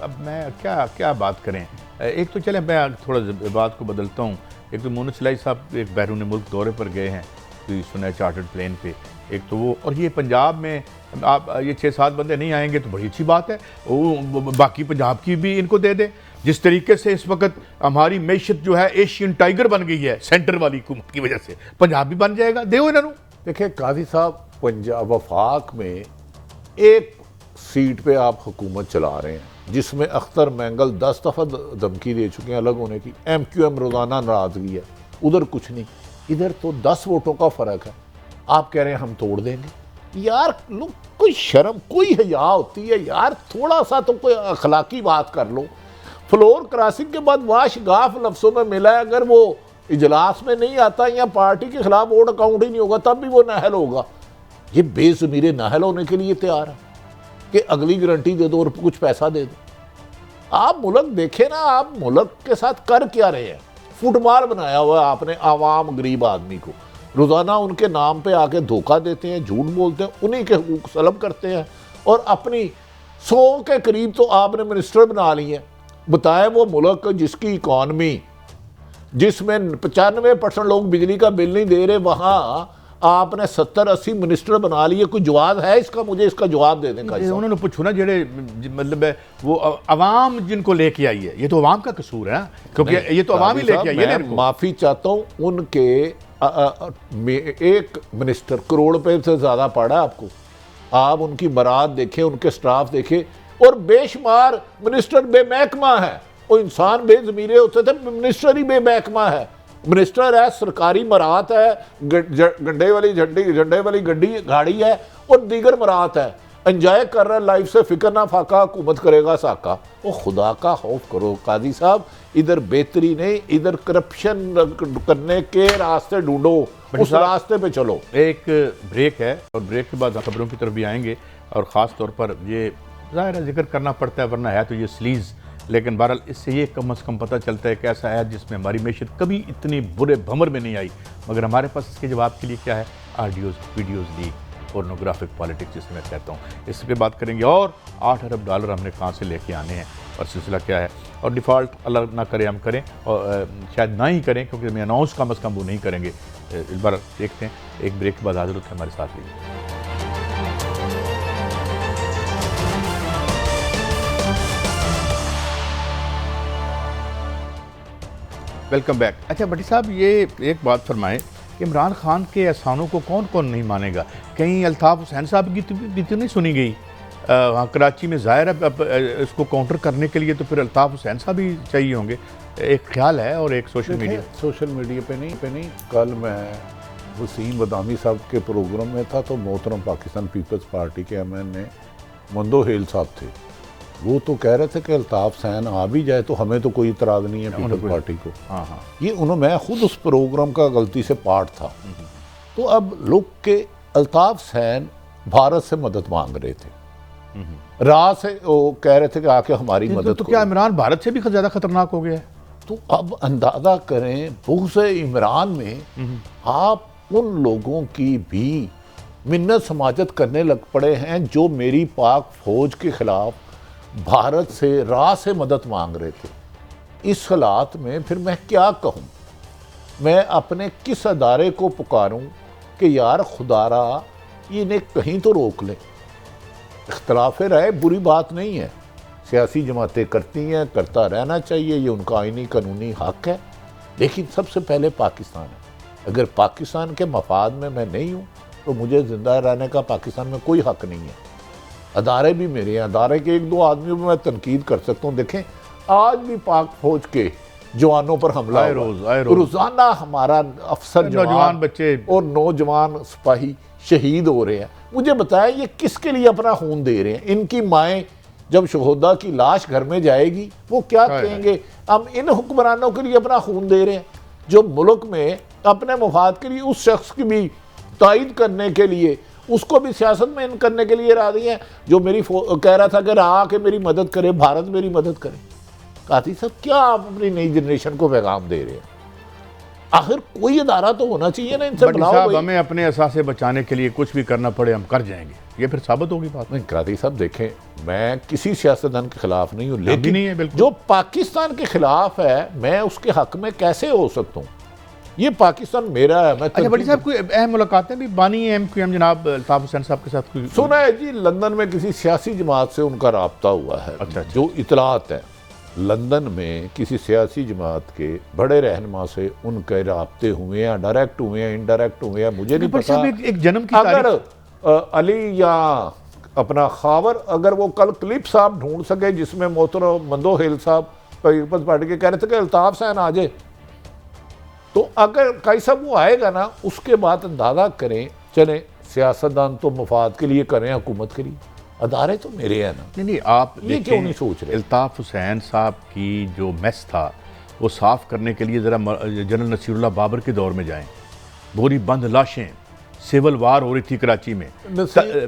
अब मैं क्या बात करें। एक तो चले मैं थोड़ा बात को बदलता हूँ। एक तो मोनस इलाही साहब एक बैरून मुल्क दौरे पर गए हैं, तो सुना है चार्टर्ड प्लेन पे, एक तो वो, और ये पंजाब में आप ये 6-7 बंदे नहीं आएंगे तो बड़ी अच्छी बात है। वो बाकी पंजाब की भी इनको दे दे। जिस तरीके से इस वक्त हमारी मैशत जो है एशियन टाइगर बन गई है सेंटर वाली हुकूमत की वजह से, पंजाब भी बन जाएगा। दे इन्होंने। देखिए काजी साहब, पंजाब वफाक में एक सीट पे आप हुकूमत चला रहे हैं जिसमें अख्तर मैंगल 10 दफ़ा धमकी दे चुके हैं अलग होने की। MQM रोज़ाना नाराज़गी है, उधर कुछ नहीं। इधर तो 10 वोटों का फ़र्क है, आप कह रहे हैं हम तोड़ देंगे। यार लोग कोई शर्म, कोई हया होती है यार, थोड़ा सा तो कोई अखलाकी बात कर लो। फ्लोर क्रॉसिंग के बाद वाश गाफ लफ्ज़ों में मिला है, अगर वो इजलास में नहीं आता या पार्टी के खिलाफ वोट अकाउंट ही नहीं होगा तब भी वो नाहल होगा। ये बेज़मीरे नाहल होने के लिए तैयार है कि अगली गारंटी दे दो और कुछ पैसा दे दो। आप मुल्क देखें ना, आप मुल्क के साथ कर क्या रहे हैं। फुटबॉल बनाया हुआ है आपने आवाम गरीब आदमी को, रोज़ाना उनके नाम पे आके धोखा देते हैं, झूठ बोलते हैं, उन्हीं के हुकूक सलब करते हैं, और अपनी 100 के करीब तो आपने मिनिस्टर बना लिए हैं। बताएं वो मुल्क जिसकी इकॉनमी, जिसमें 95% लोग बिजली का बिल नहीं दे रहे, वहाँ आपने 70-80 मिनिस्टर बना लिए। कोई जवाब है इसका? मुझे इसका जवाब दे दें। उन्होंने पूछो ना जेड़े मतलब है वो अवाम जिनको लेके आई है, ये तो अवाम का कसूर है, क्योंकि ये तो अवाम ही लेके आई है। मैं माफ़ी चाहता हूँ उनके एक मिनिस्टर करोड़ रुपए से ज़्यादा पड़ा आपको। आप उनकी बारात देखें, उनके स्टाफ देखें, और बेशुमार मिनिस्टर बेमहकमा है। वो इंसान बेज़मीरे होते थे, मिनिस्टर ही बेमहकमा है। मिनिस्टर है, सरकारी मराहत है, झंडे वाली गड्डी गाड़ी है, और दीगर मराहत है। एंजॉय कर रहा है लाइफ से, फिक्र ना फाका, हुकूमत करेगा साका। वो खुदा का खौफ करो काजी साहब। इधर बेहतरी नहीं, इधर करप्शन करने के रास्ते ढूंढो, उस रास्ते पे चलो। एक ब्रेक है और ब्रेक के बाद खबरों की तरफ भी आएंगे, और ख़ास तौर पर ये ज़ाहिर है जिक्र करना पड़ता है, वरना है तो ये स्लीज। लेकिन बहरहाल इससे ये कम अज़ कम पता चलता है कि ऐसा है जिसमें हमारी मैशत कभी इतनी बुरे भंवर में नहीं आई, मगर हमारे पास इसके जवाब के लिए क्या है? Audios, videos leak, pornographic politics जिसे मैं कहता हूँ, इस पर बात करेंगे। और $8 अरब हमने कहाँ से लेके आने हैं और सिलसिला क्या है, और डिफ़ॉल्ट अल्लाह ना करे हम करें, और शायद ना ही करें, क्योंकि मैं अनाउंस कम अज़ कम वो नहीं करेंगे। इस बार देखते हैं, एक ब्रेक के बाद हाजिर होते हैं, हमारे साथ लीजिए। Welcome back. अच्छा भट्टी साहब, ये एक बात फरमाएं कि इमरान खान के एहसानों को कौन कौन नहीं मानेगा? कहीं अल्ताफ़ हुसैन साहब की तो नहीं सुनी गई? वहाँ कराची में ज़ाहिर है अब इसको काउंटर करने के लिए तो फिर अल्ताफ़ हुसैन साहब ही चाहिए होंगे, एक ख्याल है। और एक सोशल मीडिया पे नहीं, कल मैं वसीम बदामी साहब के प्रोग्राम में था, तो मोहतरम पाकिस्तान पीपल्स पार्टी के MN मंदो हेल साहब थे। वो तो कह रहे थे कि अल्ताफ़ हुसैन आ भी जाए तो हमें तो कोई इतराज़ नहीं है पीपल्स पार्टी को। हाँ, ये मैं खुद उस प्रोग्राम का गलती से पार्ट था। तो अब लोग के अल्ताफ़ हुसैन भारत से मदद मांग रहे थे, राह से वो कह रहे थे कि आके हमारी मदद। तो क्या इमरान भारत से भी ज़्यादा खतरनाक हो गया है? तो अब अंदाज़ा करें, बहुत से इमरान में आप उन लोगों की भी मिन्नत समाजत करने लग पड़े हैं जो मेरी पाक फौज के खिलाफ भारत से राह से मदद मांग रहे थे। इस हालात में फिर मैं क्या कहूँ? मैं अपने किस अदारे को पुकारूँ कि यार खुदारा इन्हें कहीं तो रोक लें। इख्तलाफ राय बुरी बात नहीं है, सियासी जमातें करती हैं, करता रहना चाहिए, ये उनका आईनी कानूनी हक है। लेकिन सबसे पहले पाकिस्तान है। अगर पाकिस्तान के मफाद में मैं नहीं हूँ तो मुझे ज़िंदा रहने का पाकिस्तान में कोई हक नहीं है। अदारे भी मेरे हैं, अदारे के 1-2 आदमियों पर मैं तनकीद कर सकता हूँ। देखें आज भी पाक फौज के जवानों पर हमला आए हुआ। रोज, आए रोज। रोजाना हमारा अफसर नौजवान बच्चे और नौजवान सिपाही शहीद हो रहे हैं। मुझे बताएं ये किसके लिए अपना खून दे रहे हैं? इनकी माएँ जब शहोदा की लाश घर में जाएगी वो क्या कहेंगे? हम इन हुक्मरानों के लिए अपना खून दे रहे हैं जो मुल्क में अपने मुफाद के लिए उस शख्स की भी तायद करने के लिए, उसको भी सियासत में इन करने के लिए राजी हैं जो मेरी कह रहा था कि आके मेरी मदद करे, भारत मेरी मदद करे। काती साहब क्या आप अपनी नई जनरेशन को पैगाम दे रहे हैं? आखिर कोई अदारा तो होना चाहिए ना इनसे। बट साहब हमें अपने असासे बचाने के लिए कुछ भी करना पड़े हम कर जाएंगे, ये फिर साबित होगी बात। नहीं कादी साहब देखें, मैं किसी सियासतदान के खिलाफ नहीं हूँ, लेकिन नहीं है बिल्कुल। जो पाकिस्तान के खिलाफ है मैं उसके हक में कैसे हो सकता हूँ? ये पाकिस्तान मेरा है। मैं अच्छा बड़ी साहब कोई अहम मुलाकातें भी बानी है MQM जनाब अल्ताफ हुसैन साहब के साथ कोई? सुना है जी लंदन में किसी सियासी जमात से उनका राब्ता हुआ है। अच्छा। जो इतलात है लंदन में किसी सियासी जमात के बड़े रहनुमा से उनके राब्ते हुए हैं, डायरेक्ट हुए हैं, इनडायरेक्ट हुए हैं, मुझे नहीं पता। एक जन्म की अगर अली या अपना खावर अगर वो कल क्लिप साहब ढूंढ सके जिसमें मोहतरम मंदोहिल साहब पीपल्स पार्टी के कह रहे थे कि अल्ताफ हुसैन आ जाए, तो अगर कई साहब वो आएगा ना उसके बाद अंदाजा करें, चलें सियासतदान तो मफाद के लिए करें, हुकूमत के लिए, अदारे तो मेरे हैं ना। नहीं आप ये क्यों नहीं सोच रहे? अल्ताफ हुसैन साहब की जो मैस था वो साफ करने के लिए ज़रा जनरल नसीरुल्लाह बाबर के दौर में जाएं। बोरी बंद लाशें, सिविल वार हो रही थी कराची में,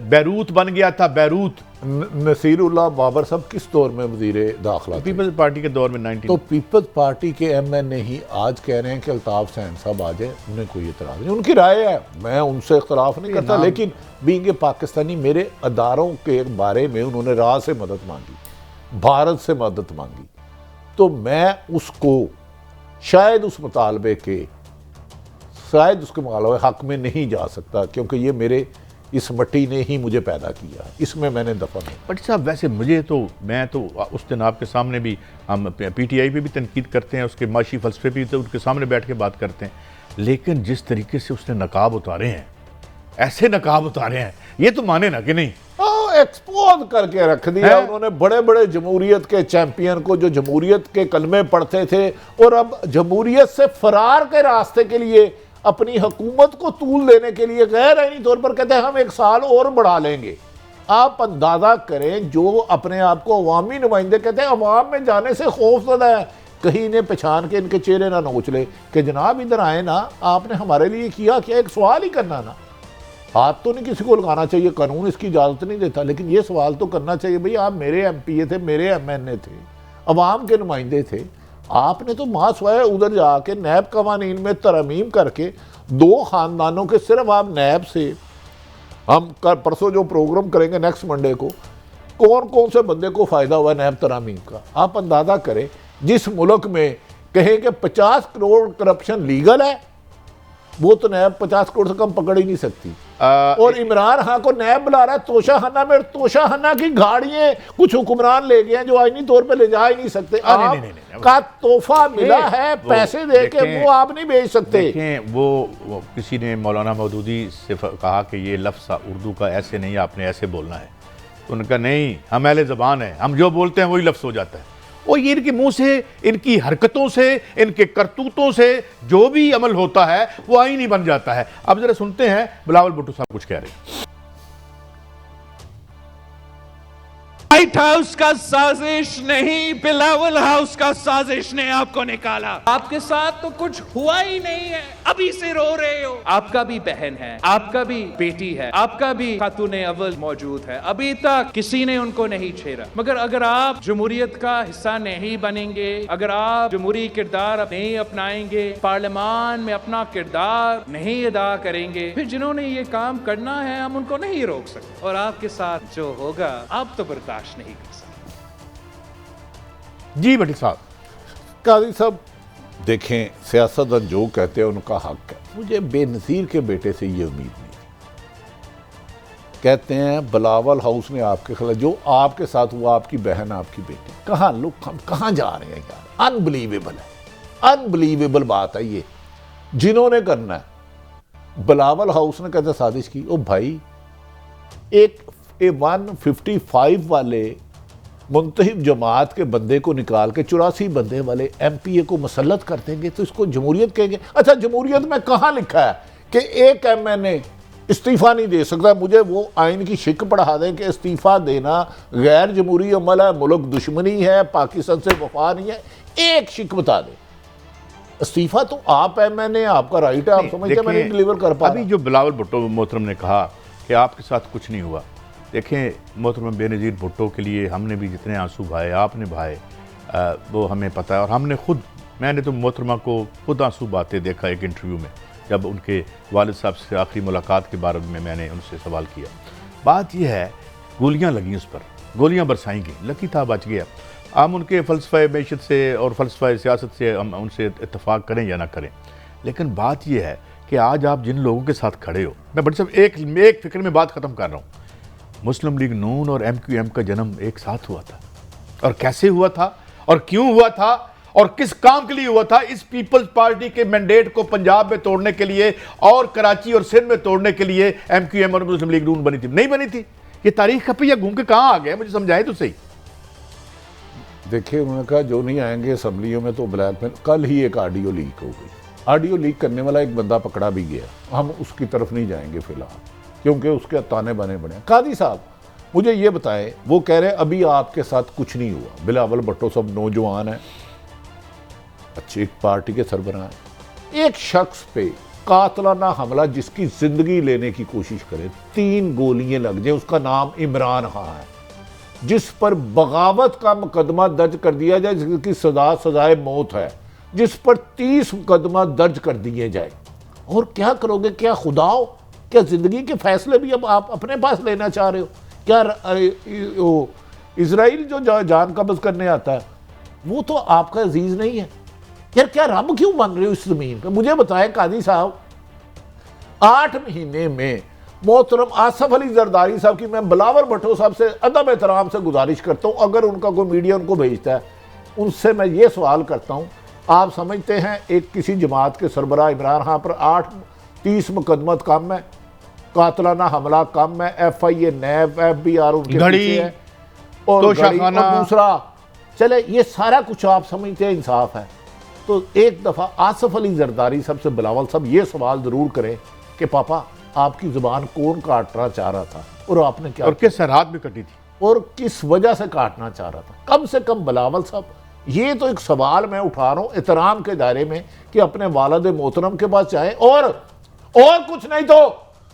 बैरूत बन गया था बैरूत। नसीरुल्लाह बाबर साहब किस दौर में वज़ीरे दाखिला थे? पीपल्स पार्टी के दौर में 19। तो पीपल्स पार्टी के MNA ही आज कह रहे हैं कि अल्ताफ हुसैन साहब आ जाए, उन्हें कोई इतराज़ नहीं, उनकी राय है, मैं उनसे इख्तलाफ नहीं करता, लेकिन बीइंग पाकिस्तानी मेरे अदारों के बारे में उन्होंने राह से मदद मांगी, भारत से मदद मांगी, तो मैं उसको शायद उस मुतालबे के शायद उसके मुतालबे हक में नहीं जा सकता, क्योंकि ये मेरे इस मट्टी ने ही मुझे पैदा किया, इसमें मैंने दफन है। बट साहब वैसे मुझे तो मैं तो उस दिन आपके सामने भी हम PTI पे भी तनकीद करते हैं, उसके माशी फलसफे भी तो उनके सामने बैठ के बात करते हैं, लेकिन जिस तरीके से उसने नकाब उतारे हैं, ऐसे नकाब उतारे हैं, ये तो माने ना कि नहीं? एक्सपोज करके रख दिया उन्होंने बड़े बड़े जमहूरियत के चैंपियन को जो जमहूरियत के कलमे पढ़ते थे और अब जमहूरियत से फरार के रास्ते के लिए अपनी हुकूमत को तूल देने के लिए गैर आईनी तौर पर कहते हैं हम 1 साल और बढ़ा लेंगे। आप अंदाजा करें जो अपने आप को अवामी नुमाइंदे कहते हैं, अवाम में जाने से खौफजदा है, कहीं इन्हें पहचान के इनके चेहरे ना नोच ले कि जनाब इधर आए ना, आपने हमारे लिए किया क्या? एक सवाल ही करना ना, हाथ तो नहीं किसी को लगाना चाहिए, कानून इसकी इजाज़त नहीं देता, लेकिन ये सवाल तो करना चाहिए भाई आप मेरे MPA थे, मेरे MNA थे, अवाम के नुमाइंदे थे, आपने तो मासवाए उधर जाके नैब कवानीन में तरमीम करके 2 ख़ानदानों के सिर्फ आप नैब से हम परसों जो प्रोग्राम करेंगे नेक्स्ट मंडे को, कौन कौन से बंदे को फ़ायदा हुआ नैब तरामीम का? आप अंदाज़ा करें जिस मुल्क में कहें कि 50 करोड़ करप्शन लीगल है, वो तो नैब 50 करोड़ से कम पकड़ ही नहीं सकती। और इमरान खान को नैब बुला रहा है तोशाखाना में, तोशाखाना की गाड़ियां कुछ हुक्मरान ले गए हैं जो आईनी तौर पे ले जा ही नहीं सकते। आपका तोहफा मिला है, पैसे दे के वो आप नहीं भेज सकते। वो किसी ने मौलाना मौदूदी से कहा कि ये लफ्ज़ उर्दू का ऐसे नहीं, आपने ऐसे बोलना है, तो उनका नहीं, हम अहले ज़बान है, हम जो बोलते हैं वही लफ्ज़ हो जाता है। और ये इनके मुंह से, इनकी हरकतों से, इनके करतूतों से जो भी अमल होता है वो आईन ही बन जाता है। अब जरा सुनते हैं बिलावल भुट्टो साहब कुछ कह रहे हैं। व्हाइट हाउस का साजिश नहीं, बिलावल हाउस का साजिश ने आपको निकाला। आपके साथ तो कुछ हुआ ही नहीं है, अभी से रो रहे हो। आपका भी बहन है, आपका भी बेटी है, आपका भी खातून अव्वल मौजूद है, अभी तक किसी ने उनको नहीं छेड़ा। मगर अगर आप जमहूरियत का हिस्सा नहीं बनेंगे, अगर आप जमहूरी किरदार नहीं अपनाएंगे, पार्लियामान में अपना किरदार नहीं अदा करेंगे, फिर जिन्होंने ये काम करना है हम उनको नहीं रोक सकते। और आपके साथ जो होगा आप तो बर्दाश्त नहीं कर सकते। जी भट्टी साहब। काजी साहब देखें, सियासतदान जो कहते हैं उनका हक है, मुझे बेनज़ीर के बेटे से ये उम्मीद नहीं थी। कहते हैं बिलावल हाउस ने आपके खिलाफ जो आपके साथ हुआ, आपकी बहन, आपकी बेटी, कहाँ लोग, हम कहाँ जा रहे हैं यार? अनबिलीवेबल है, अनबिलीवेबल बात है ये, जिन्होंने करना है। बिलावल हाउस ने कहते साजिश की। ओ भाई, एक 155 वाले मुंतहिब जमात के बंदे को निकाल के 84 बंदे वाले MPA को मसलत कर देंगे तो इसको जमहूरियत कहेंगे? अच्छा, जमहूरियत में कहाँ लिखा है कि एक MNA इस्तीफा नहीं दे सकता? मुझे वो आइन की शिक पढ़ा दें कि इस्तीफा देना गैर जमहूरी अमल है, मुल्क दुश्मनी है, पाकिस्तान से वफा नहीं है, एक शिक बता दें। इस्तीफा तो आप MNA, आपका राइट है, आप समझते हैं मैं नहीं डिलीवर कर पा। अभी जो बिलावल भुट्टो मोहतरम ने कहा कि आपके साथ कुछ नहीं हुआ, देखें मोहतरम बेनज़ीर भुट्टो के लिए हमने भी जितने आंसू भाए, आपने भाए, वो हमें पता है। और हमने खुद, मैंने तो मोहतरमा को खुद आंसू बहाते देखा एक इंटरव्यू में, जब उनके वालिद साहब से आखिरी मुलाकात के बारे में मैंने उनसे सवाल किया। बात यह है, गोलियां लगी उस पर, गोलियां बरसाई गई, लकी था बच गया। हम उनके फ़लसफ़े मैशत से और फ़लसफ़े सियासत से हम उनसे इत्तफ़ाक़ करें या ना करें, लेकिन बात यह है कि आज आप जिन लोगों के साथ खड़े हो, मैं बड़ी सब एक फ़िक्र में बात ख़त्म कर रहा हूँ। मुस्लिम लीग नून और MQM का जन्म एक साथ हुआ था, और कैसे हुआ था और क्यों हुआ था और किस काम के लिए हुआ था? इस पीपल्स पार्टी के मैंडेट को पंजाब में तोड़ने के लिए और कराची और सिंध में तोड़ने के लिए MQM और मुस्लिम लीग नून बनी थी, नहीं बनी थी। ये तारीख का या घूम के कहाँ आ गया, मुझे समझाएं तो सही। देखिए, उन्होंने कहा जो नहीं आएंगे असम्बलियों में तो ब्लैकमेल। कल ही एक ऑडियो लीक हो गई, ऑडियो लीक करने वाला एक बंदा पकड़ा भी गया। हम उसकी तरफ नहीं जाएंगे फिलहाल, क्योंकि उसके ताने बने बने। कादी साहब मुझे ये बताएं, वो कह रहे अभी आपके साथ कुछ नहीं हुआ। बिलावल भुट्टो सब नौजवान है, अच्छी पार्टी के सरबराह हैं। एक शख्स पे कातलाना हमला जिसकी जिंदगी लेने की कोशिश करे, 3 गोलियां लग जाए, उसका नाम इमरान खां है, जिस पर बगावत का मुकदमा दर्ज कर दिया जाए, जिसकी सजाए मौत है, जिस पर 30 मुकदमा दर्ज कर दिए जाए। और क्या करोगे? क्या खुदाओ, क्या जिंदगी के फैसले भी अब आप अपने पास लेना चाह रहे हो? क्या इजराइल जो जान कब्ज करने आता है वो तो आपका अजीज नहीं है? यार क्या रब क्यों बन रहे हो इस जमीन पर? मुझे बताएं कादी साहब, 8 महीने में मोहतरम आसफ अली जरदारी साहब की मैं बिलावल भुट्टो साहब से अदब एहतराम से गुजारिश करता हूं, अगर उनका कोई मीडिया उनको भेजता है, उनसे मैं ये सवाल करता हूं, आप समझते हैं एक किसी जमात के सरबराह इमरान खां पर 30 मुकदमत कम है, कातलाना हमला कम है, FIA नैब FBR उनके पीछे है, और दूसरा चले, ये सारा कुछ आप समझते हैं इंसाफ है? तो एक दफ़ा आसफ अली जरदारी साहब से बिलावल साहब ये सवाल ज़रूर करें कि पापा आपकी ज़ुबान कौन काटना चाह रहा था और आपने क्या, और किस सरहद में कटी थी, और किस वजह से काटना चाह रहा था? कम से कम बिलावल साहब, ये तो एक सवाल मैं उठा रहा हूँ एहतराम के दायरे में कि अपने वालिद मोहतरम के पास जाए। और कुछ नहीं तो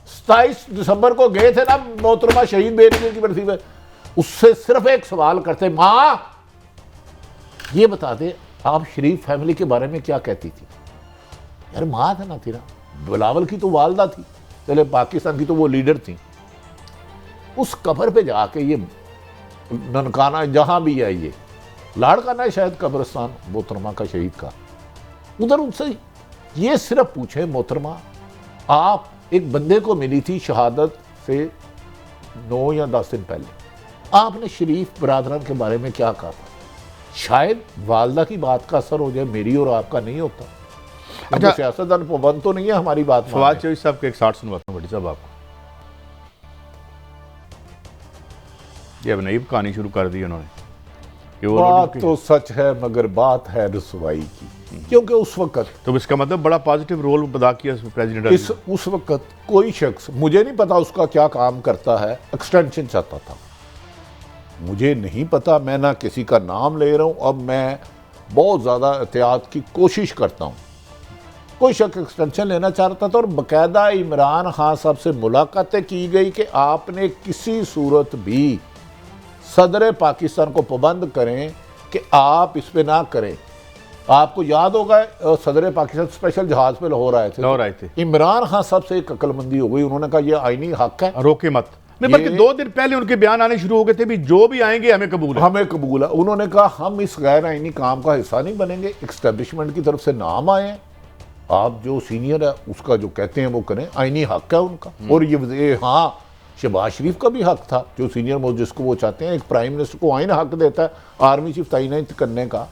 27 दिसंबर को गए थे ना मोहतरमा शहीद बेनज़ीर की बरसी में, उससे सिर्फ एक सवाल करते, माँ ये बता दे आप शरीफ फैमिली के बारे में क्या कहती थी? यार माँ था ना तेरा, बिलावल की तो वालदा थी, चले पाकिस्तान की तो वो लीडर थी। उस कब्र पे जाके ये ननकाना जहां भी है, ये लाड़काना है शायद कब्रिस्तान मोहतरमा का शहीद का, उधर उनसे ये सिर्फ पूछे, मोहतरमा आप एक बंदे को मिली थी शहादत से 9 या 10 दिन पहले, आपने शरीफ बरादरान के बारे में क्या कहा था? शायद वालदा की बात का असर हो जाए, मेरी और आपका नहीं होता। अच्छा, सियासतदान पाबंद तो नहीं है हमारी बात। फवाद चौधरी साहब के एक 60 सुनवाता हूँ बड़ी साहब आपको। ये अब नई कहानी शुरू कर दी उन्होंने। बात तो सच है मगर बात है रसवाई की, क्योंकि उस वक्त तो इसका मतलब बड़ा पॉजिटिव रोल अदा किया प्रेसिडेंट। उस वक्त कोई शख्स, मुझे नहीं पता उसका क्या काम करता है, एक्सटेंशन चाहता था, मुझे नहीं पता, मैं ना किसी का नाम ले रहा हूं। अब मैं बहुत ज़्यादा एहतियात की कोशिश करता हूं। कोई शख्स एक्सटेंशन लेना चाहता था और बाकायदा इमरान खान साहब से मुलाकातें की गई कि आपने किसी सूरत भी सदर पाकिस्तान को पाबंद करें कि आप इस पे ना करें। आपको याद होगा सदर पाकिस्तान स्पेशल जहाज पे लाहौर आए थे, इमरान खान साहब से एक अक्लमंदी हो गई, उन्होंने कहा यह आईनी हक है, रोके मत। नहीं, बल्कि 2 दिन पहले उनके बयान आने शुरू हो गए थे, भी जो भी आएंगे हमें कबूल है, हमें कबूल है। उन्होंने कहा हम इस गैर आईनी काम का हिस्सा नहीं बनेंगे, एस्टेब्लिशमेंट की तरफ से नाम आए, आप जो सीनियर है उसका जो कहते हैं वो करें, आईनी हक है उनका। और ये हाँ, शहबाज शरीफ का भी हक था, जो सीनियर मोस्ट जिसको वो चाहते हैं, एक प्राइम मिनिस्टर को आईन हक देता है आर्मी चीफ तैनात करने का,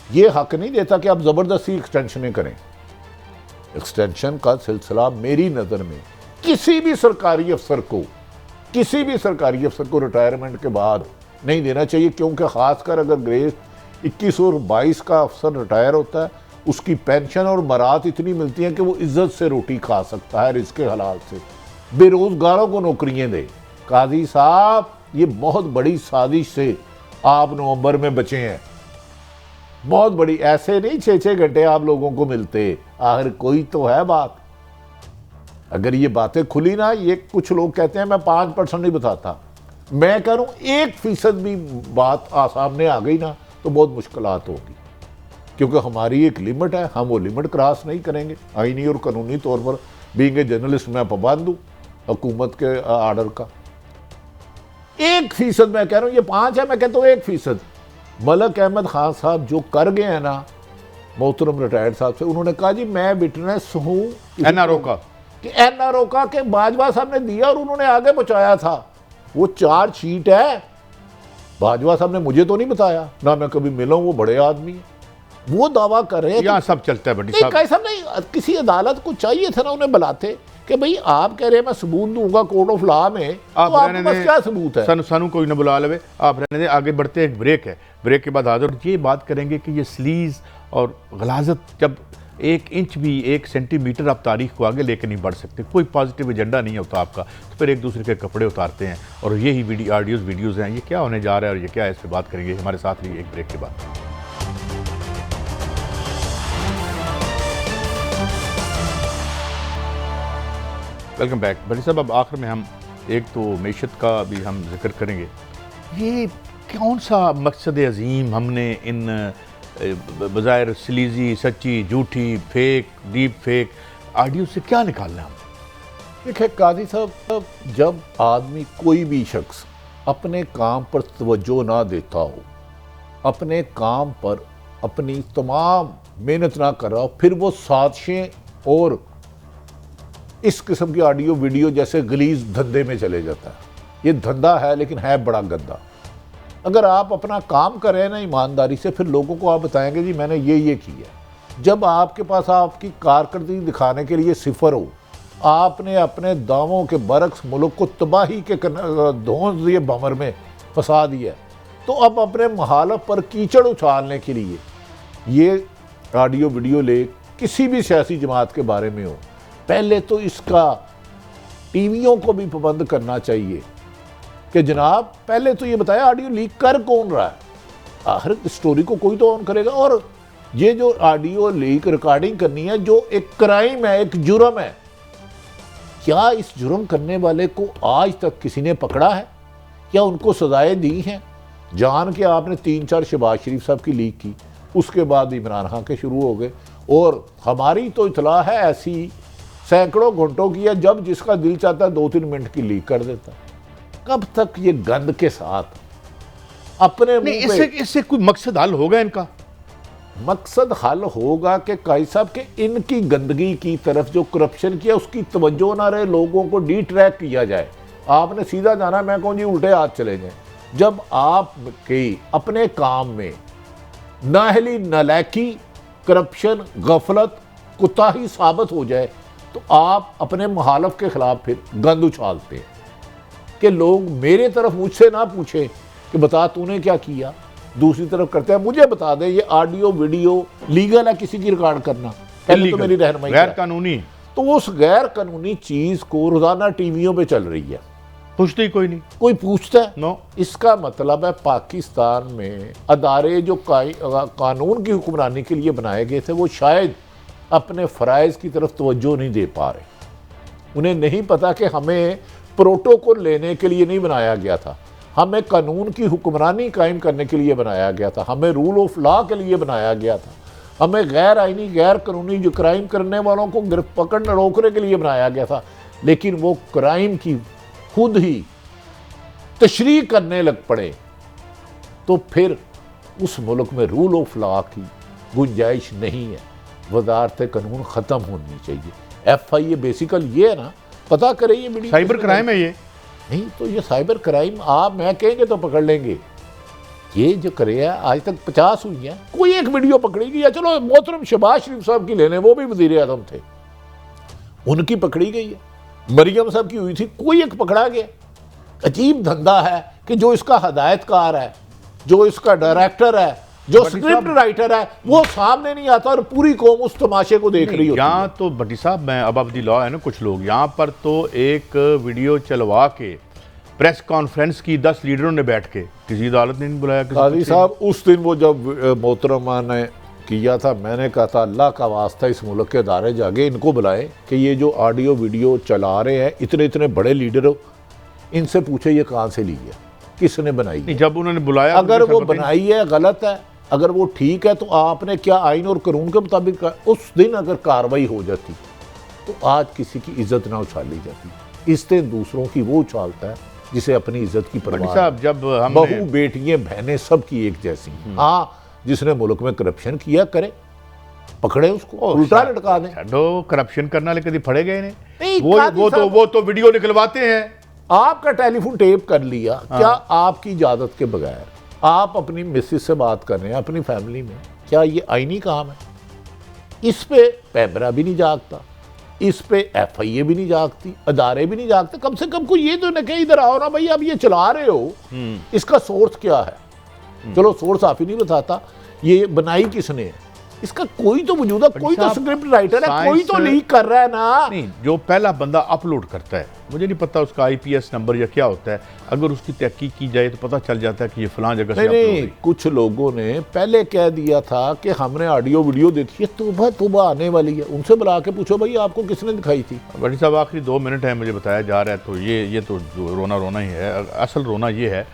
ये हक नहीं देता कि आप ज़बरदस्ती एक्सटेंशनें करें। एक्सटेंशन का सिलसिला मेरी नज़र में किसी भी सरकारी अफसर को रिटायरमेंट के बाद नहीं देना चाहिए, क्योंकि ख़ासकर अगर ग्रेड 21 और 22 का अफसर रिटायर होता है, उसकी पेंशन और मरात इतनी मिलती हैं कि वो इज्जत से रोटी खा सकता है रिस्क के हलाल से। बेरोज़गारों को नौकरियाँ दे। काजी साहब, ये बहुत बड़ी साजिश से आप नवंबर में बचे हैं, बहुत बड़ी। ऐसे नहीं 6-6 घंटे आप लोगों को मिलते, आखिर कोई तो है बात। अगर ये बातें खुली ना, ये कुछ लोग कहते हैं मैं 5% नहीं बताता, मैं कह रहा हूँ 1% भी बात सामने आ गई ना तो बहुत मुश्किलात होगी, क्योंकि हमारी एक लिमिट है, हम वो लिमिट क्रॉस नहीं करेंगे। आईनी और कानूनी तौर पर बीइंग ए जर्नलिस्ट मैं पाबंद हूँ हुकूमत के आर्डर का। 1% मैं कह रहा हूँ, ये 5 है, मैं कहता हूँ 1%। मलक अहमद खान साहब जो कर गए हैं ना मोहतरम रिटायर्ड साहब से, उन्होंने कहा जी मैं विटनेस हूँ एनआरओ का, कि एनआरओ का के बाजवा साहब ने दिया और उन्होंने आगे पहुंचाया था। वो चार्जशीट है, बाजवा साहब ने मुझे तो नहीं बताया ना, मैं कभी मिला हूं, वो बड़े आदमी है, वो दावा कर रहे हैं। यहाँ सब चलता है बड़ी नहीं, साहब। कैसा नहीं, किसी अदालत को चाहिए था ना उन्हें बुलाते कि भाई आप कह रहे हैं मैं सबूत दूंगा कोर्ट ऑफ लॉ में, तो आपके पास क्या सबूत है? सानू कोई ना बुला ले, आप रहने दें, आगे बढ़ते एक ब्रेक है, ब्रेक के बाद हाजिर ये बात करेंगे कि ये स्लीज और गलाजत, जब 1 इंच भी 1 सेंटीमीटर आप तारीख को आगे लेकर नहीं बढ़ सकते, कोई पॉजिटिव एजेंडा नहीं होता आपका, तो फिर एक दूसरे के कपड़े उतारते हैं, और यही वीडियोज़ हैं, ये क्या होने जा रहा है और ये क्या है, इस पर बात करेंगे हमारे साथ ही एक ब्रेक के बाद। Welcome back. भट्टी साहब, अब आखिर में हम एक तो मैशत का भी हम जिक्र करेंगे। ये कौन सा मकसद अजीम हमने इन बज़ाहिर स्लीजी, सच्ची, झूठी, फेक, डीप फेक ऑडियो से क्या निकालना है? देखिए काजी साहब, जब आदमी कोई भी शख्स अपने काम पर तवज्जो ना देता हो, अपने काम पर अपनी तमाम मेहनत ना कर रहा हो, फिर वो साजिशें और इस किस्म की ऑडियो वीडियो जैसे गलीज धंधे में चले जाता है। ये धंधा है लेकिन है बड़ा गंदा। अगर आप अपना काम कर रहे हैं ना ईमानदारी से, फिर लोगों को आप बताएंगे जी मैंने ये किया। जब आपके पास आपकी कारकर्दगी दिखाने के लिए सिफर हो, आपने अपने दावों के बरक्स मुल्क को तबाही के धोंस दिए, भंवर में फंसा दिया, तो अब अपने महालफ पर कीचड़ उछालने के लिए ये ऑडियो वीडियो ले किसी भी सियासी जमात के बारे में हो, पहले तो इसका टीवियों को भी पाबंद करना चाहिए कि जनाब पहले तो ये बताया ऑडियो लीक कर कौन रहा है, आखिर स्टोरी को कोई तो ऑन करेगा। और ये जो ऑडियो लीक रिकॉर्डिंग करनी है, जो एक क्राइम है, एक जुर्म है, क्या इस जुर्म करने वाले को आज तक किसी ने पकड़ा है? क्या उनको सजाएं दी हैं? जान के आपने 3-4 शहबाज शरीफ साहब की लीक की, उसके बाद इमरान खान के शुरू हो गए, और हमारी तो इतला है ऐसी सैकड़ों घंटों की है, जब जिसका दिल चाहता है 2-3 मिनट की लीक कर देता है। कब तक ये गंद के साथ अपने मुंह पे? इससे कोई मकसद हल होगा इनका? मकसद हल होगा कि काई साहब के इनकी गंदगी की तरफ जो करप्शन किया उसकी तवज्जो ना रहे, लोगों को डिट्रैक्ट किया जाए। आपने सीधा जाना, मैं कहूँ जी उल्टे हाथ चले जाए। जब आप के अपने काम में नाहली, नालायकी, करप्शन, गफलत, कुताही साबित हो जाए, तो आप अपने मुखालिफ के खिलाफ फिर गंद उछालते हैं कि लोग मेरे तरफ मुझसे ना पूछे कि बता तूने क्या किया, दूसरी तरफ करते हैं मुझे बता दे ये ऑडियो वीडियो लीगल है किसी की रिकॉर्ड करना, पहले तो मेरी रहनुमाई गैर कानूनी। तो उस गैर कानूनी चीज को रोजाना टीवियों पे चल रही है, पूछते ही कोई नहीं, कोई पूछता है? नो। इसका मतलब है पाकिस्तान में अदारे जो कानून की हुक्मरानी के लिए बनाए गए थे वो शायद अपने फ़राइज़ की तरफ तवज्जो नहीं दे पा रहे। उन्हें नहीं पता कि हमें प्रोटोकॉल लेने के लिए नहीं बनाया गया था, हमें कानून की हुक्मरानी कायम करने के लिए बनाया गया था, हमें रूल ऑफ लॉ के लिए बनाया गया था, हमें गैर आइनी, गैर कानूनी जो क्राइम करने वालों को पकड़ने रोकने के लिए बनाया गया था। लेकिन वो क्राइम की खुद ही तशरीह करने लग पड़े, तो फिर उस मुल्क में रूल ऑफ लॉ की गुंजाइश नहीं है। वजारत कानून ख़त्म होनी चाहिए। FIA बेसिकल ये है ना, पता करें ये वीडियो साइबर क्राइम है ये नहीं, तो ये साइबर क्राइम आप मैं कहेंगे तो पकड़ लेंगे। ये जो करे है आज तक 50 हुई है, कोई एक वीडियो पकड़ेगी, या चलो मोहतरम शहबाज शरीफ साहब की लेने, वो भी वज़ीर आज़म थे, उनकी पकड़ी गई है। मरियम साहब की हुई थी, कोई एक पकड़ा गया। अजीब धंधा है कि जो इसका हदायतकार है, जो इसका डायरेक्टर है, जो स्क्रिप्ट राइटर है, वो सामने नहीं आता और पूरी कौम उस तमाशे को देख रही होती है। यहाँ तो भट्टी साहब, मैं अब दी लॉ है ना, कुछ लोग यहाँ पर तो एक वीडियो चलवा के प्रेस कॉन्फ्रेंस की 10 लीडरों ने बैठ के, किसी अदालत ने नहीं बुलाया। काजी साहब उस दिन वो जब मोहतरमा ने किया था, मैंने कहा था अल्लाह का वास्ता इस मुल्क के अदारे जाके इनको बुलाए कि ये जो ऑडियो वीडियो चला रहे हैं इतने इतने बड़े लीडर हो, इनसे पूछे ये कहाँ से ली है, किसने बनाई है? जब उन्होंने बुलाया, अगर वो बनाई है गलत है, अगर वो ठीक है तो आपने क्या आइन और कानून के मुताबिक उस दिन अगर कार्रवाई हो जाती तो आज किसी की इज्जत ना उछाली जाती। इस दिन दूसरों की वो उछालता है जिसे अपनी इज्जत की परवाह साहब, जब हम बहू बेटियां बहनें सब की एक जैसी। हाँ, जिसने मुल्क में करप्शन किया करे, पकड़े उसको, उल्टा लटका दें। छो करप्शन करना लेकिन फड़े गए नहीं, वो तो वीडियो निकलवाते हैं। आपका टेलीफोन टेप कर लिया, क्या आपकी इजाजत के बगैर आप अपनी मिसेस से बात कर रहे हैं अपनी फैमिली में, क्या ये आईनी काम है? इस पे पैमरा भी नहीं जागता, इस पे FIA भी नहीं जागती, अदारे भी नहीं जागते। कम से कम कोई ये तो न कहे इधर आओ ना भाई, आप ये चला रहे हो, इसका सोर्स क्या है? चलो सोर्स आप ही नहीं बताता, ये बनाई किसने है, इसका कोई तो वजूद है, कोई तो स्क्रिप्ट राइटर है, कोई तो लीक कर रहा है ना। नहीं, जो पहला बंदा अपलोड करता है, मुझे नहीं पता उसका IPS नंबर या क्या होता है, अगर उसकी तहकीक की जाए तो पता चल जाता है कि ये फलां जगह से अपलोड है। कुछ लोगों ने पहले कह दिया था कि हमने ऑडियो वीडियो देखी है, तोबा आने वाली है, उनसे बुला के पूछो भाई आपको किसने दिखाई थी। बड़ी साहब, आखिरी 2 मिनट है, मुझे बताया जा रहा है, तो ये तो रोना ही है। असल रोना ये है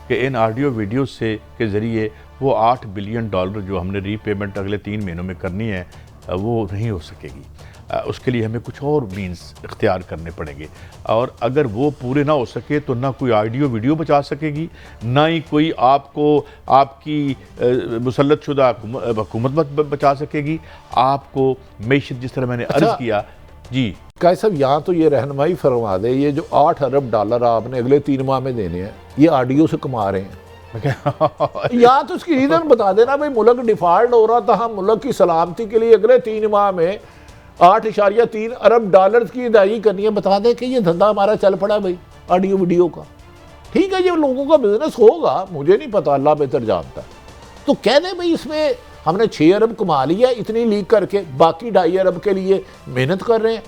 कि इन ऑडियो वीडियो से के ज़रिए वो $8 बिलियन जो हमने रीपेमेंट अगले 3 महीनों में करनी है, वो नहीं हो सकेगी। उसके लिए हमें कुछ और मीन्स इख्तियार करने पड़ेंगे, और अगर वो पूरे ना हो सके तो ना कोई ऑडियो वीडियो बचा सकेगी, ना ही कोई आपको आपकी मुसल्लत शुदा हुकूमत बचा सकेगी, आपको मैशत जिस तरह मैंने अर्ज़ किया। जी कायद साहब, यहाँ तो ये रहनुमाई फरमा दे, ये जो $8 अरब आपने अगले 3 माह में देने हैं, ये ऑडियो से कमा रहे हैं। या तो उसकी रीजन बता देना भाई, मुल्क डिफॉल्ट हो रहा था, हम मुल्क की सलामती के लिए अगले 3 माह में $8.3 अरब की अदायगी करनी है। बता दें कि ये धंधा हमारा चल पड़ा भाई ऑडियो वीडियो का। ठीक है, ये लोगों का बिजनेस होगा, मुझे नहीं पता, अल्लाह बेहतर जानता है। तो कह दें भाई इसमें हमने 6 अरब कमा लिया इतनी लीक करके, बाकी 2.5 अरब के लिए मेहनत कर रहे हैं,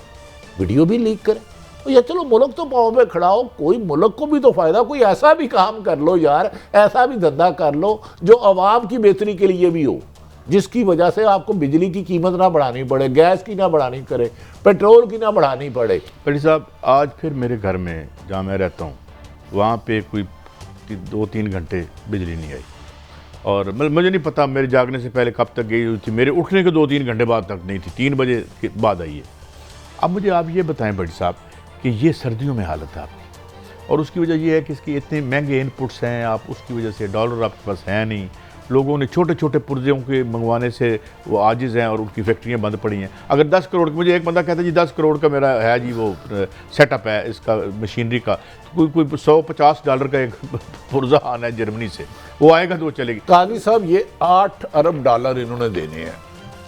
वीडियो भी लीक करें। तो या चलो मुल्क तो पाँव पे खड़ा हो, कोई मुल्क को भी तो फ़ायदा, कोई ऐसा भी काम कर लो यार, ऐसा भी धंधा कर लो जो आवाम की बेहतरी के लिए भी हो, जिसकी वजह से आपको बिजली की कीमत ना बढ़ानी पड़े, गैस की ना बढ़ानी पड़े, पेट्रोल की ना बढ़ानी पड़े। बड़ी साहब, आज फिर मेरे घर में जहाँ मैं रहता हूँ वहाँ पे कोई 2-3 घंटे बिजली नहीं आई, और मुझे नहीं पता मेरे जागने से पहले कब तक गई हुई थी, मेरे उठने के 2-3 घंटे बाद तक नहीं थी, 3 बजे के बाद आई है। अब मुझे आप ये बताएं बड़ी साहब कि ये सर्दियों में हालत है आपकी, और उसकी वजह ये है कि इसकी इतने महंगे इनपुट्स हैं, आप उसकी वजह से डॉलर आपके पास है नहीं, लोगों ने छोटे छोटे पुर्जों के मंगवाने से वो आजिज़ हैं और उनकी फैक्ट्रियाँ बंद पड़ी हैं। अगर 10 करोड़, मुझे एक बंदा कहता है जी 10 करोड़ का मेरा है जी वो सेटअप है इसका मशीनरी का, तो कोई $150 का एक पुर्जा आना है जर्मनी से, वो आएगा तो वो चलेगी। काजी साहब, ये $8 अरब इन्होंने देने हैं।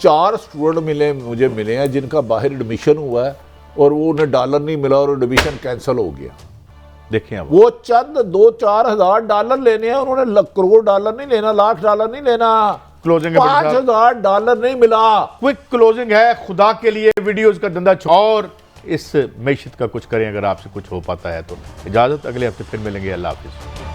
4 स्टूडेंट मुझे मिले हैं जिनका बाहर एडमिशन हुआ है और वो उन्हें डॉलर नहीं मिला और एडमिशन कैंसिल हो गया। देखें वो चंद $2-4 हज़ार लेने हैं, उन्होंने $1 नहीं लेना, $1,00,000 नहीं लेना, क्लोजिंग $5,000 नहीं मिला। क्विक क्लोजिंग है, खुदा के लिए वीडियोस का धंधा और इस मैशत का कुछ करें, अगर आपसे कुछ हो पाता है तो। इजाज़त, अगले हफ्ते फिर मिलेंगे, अल्लाह हाफिज़।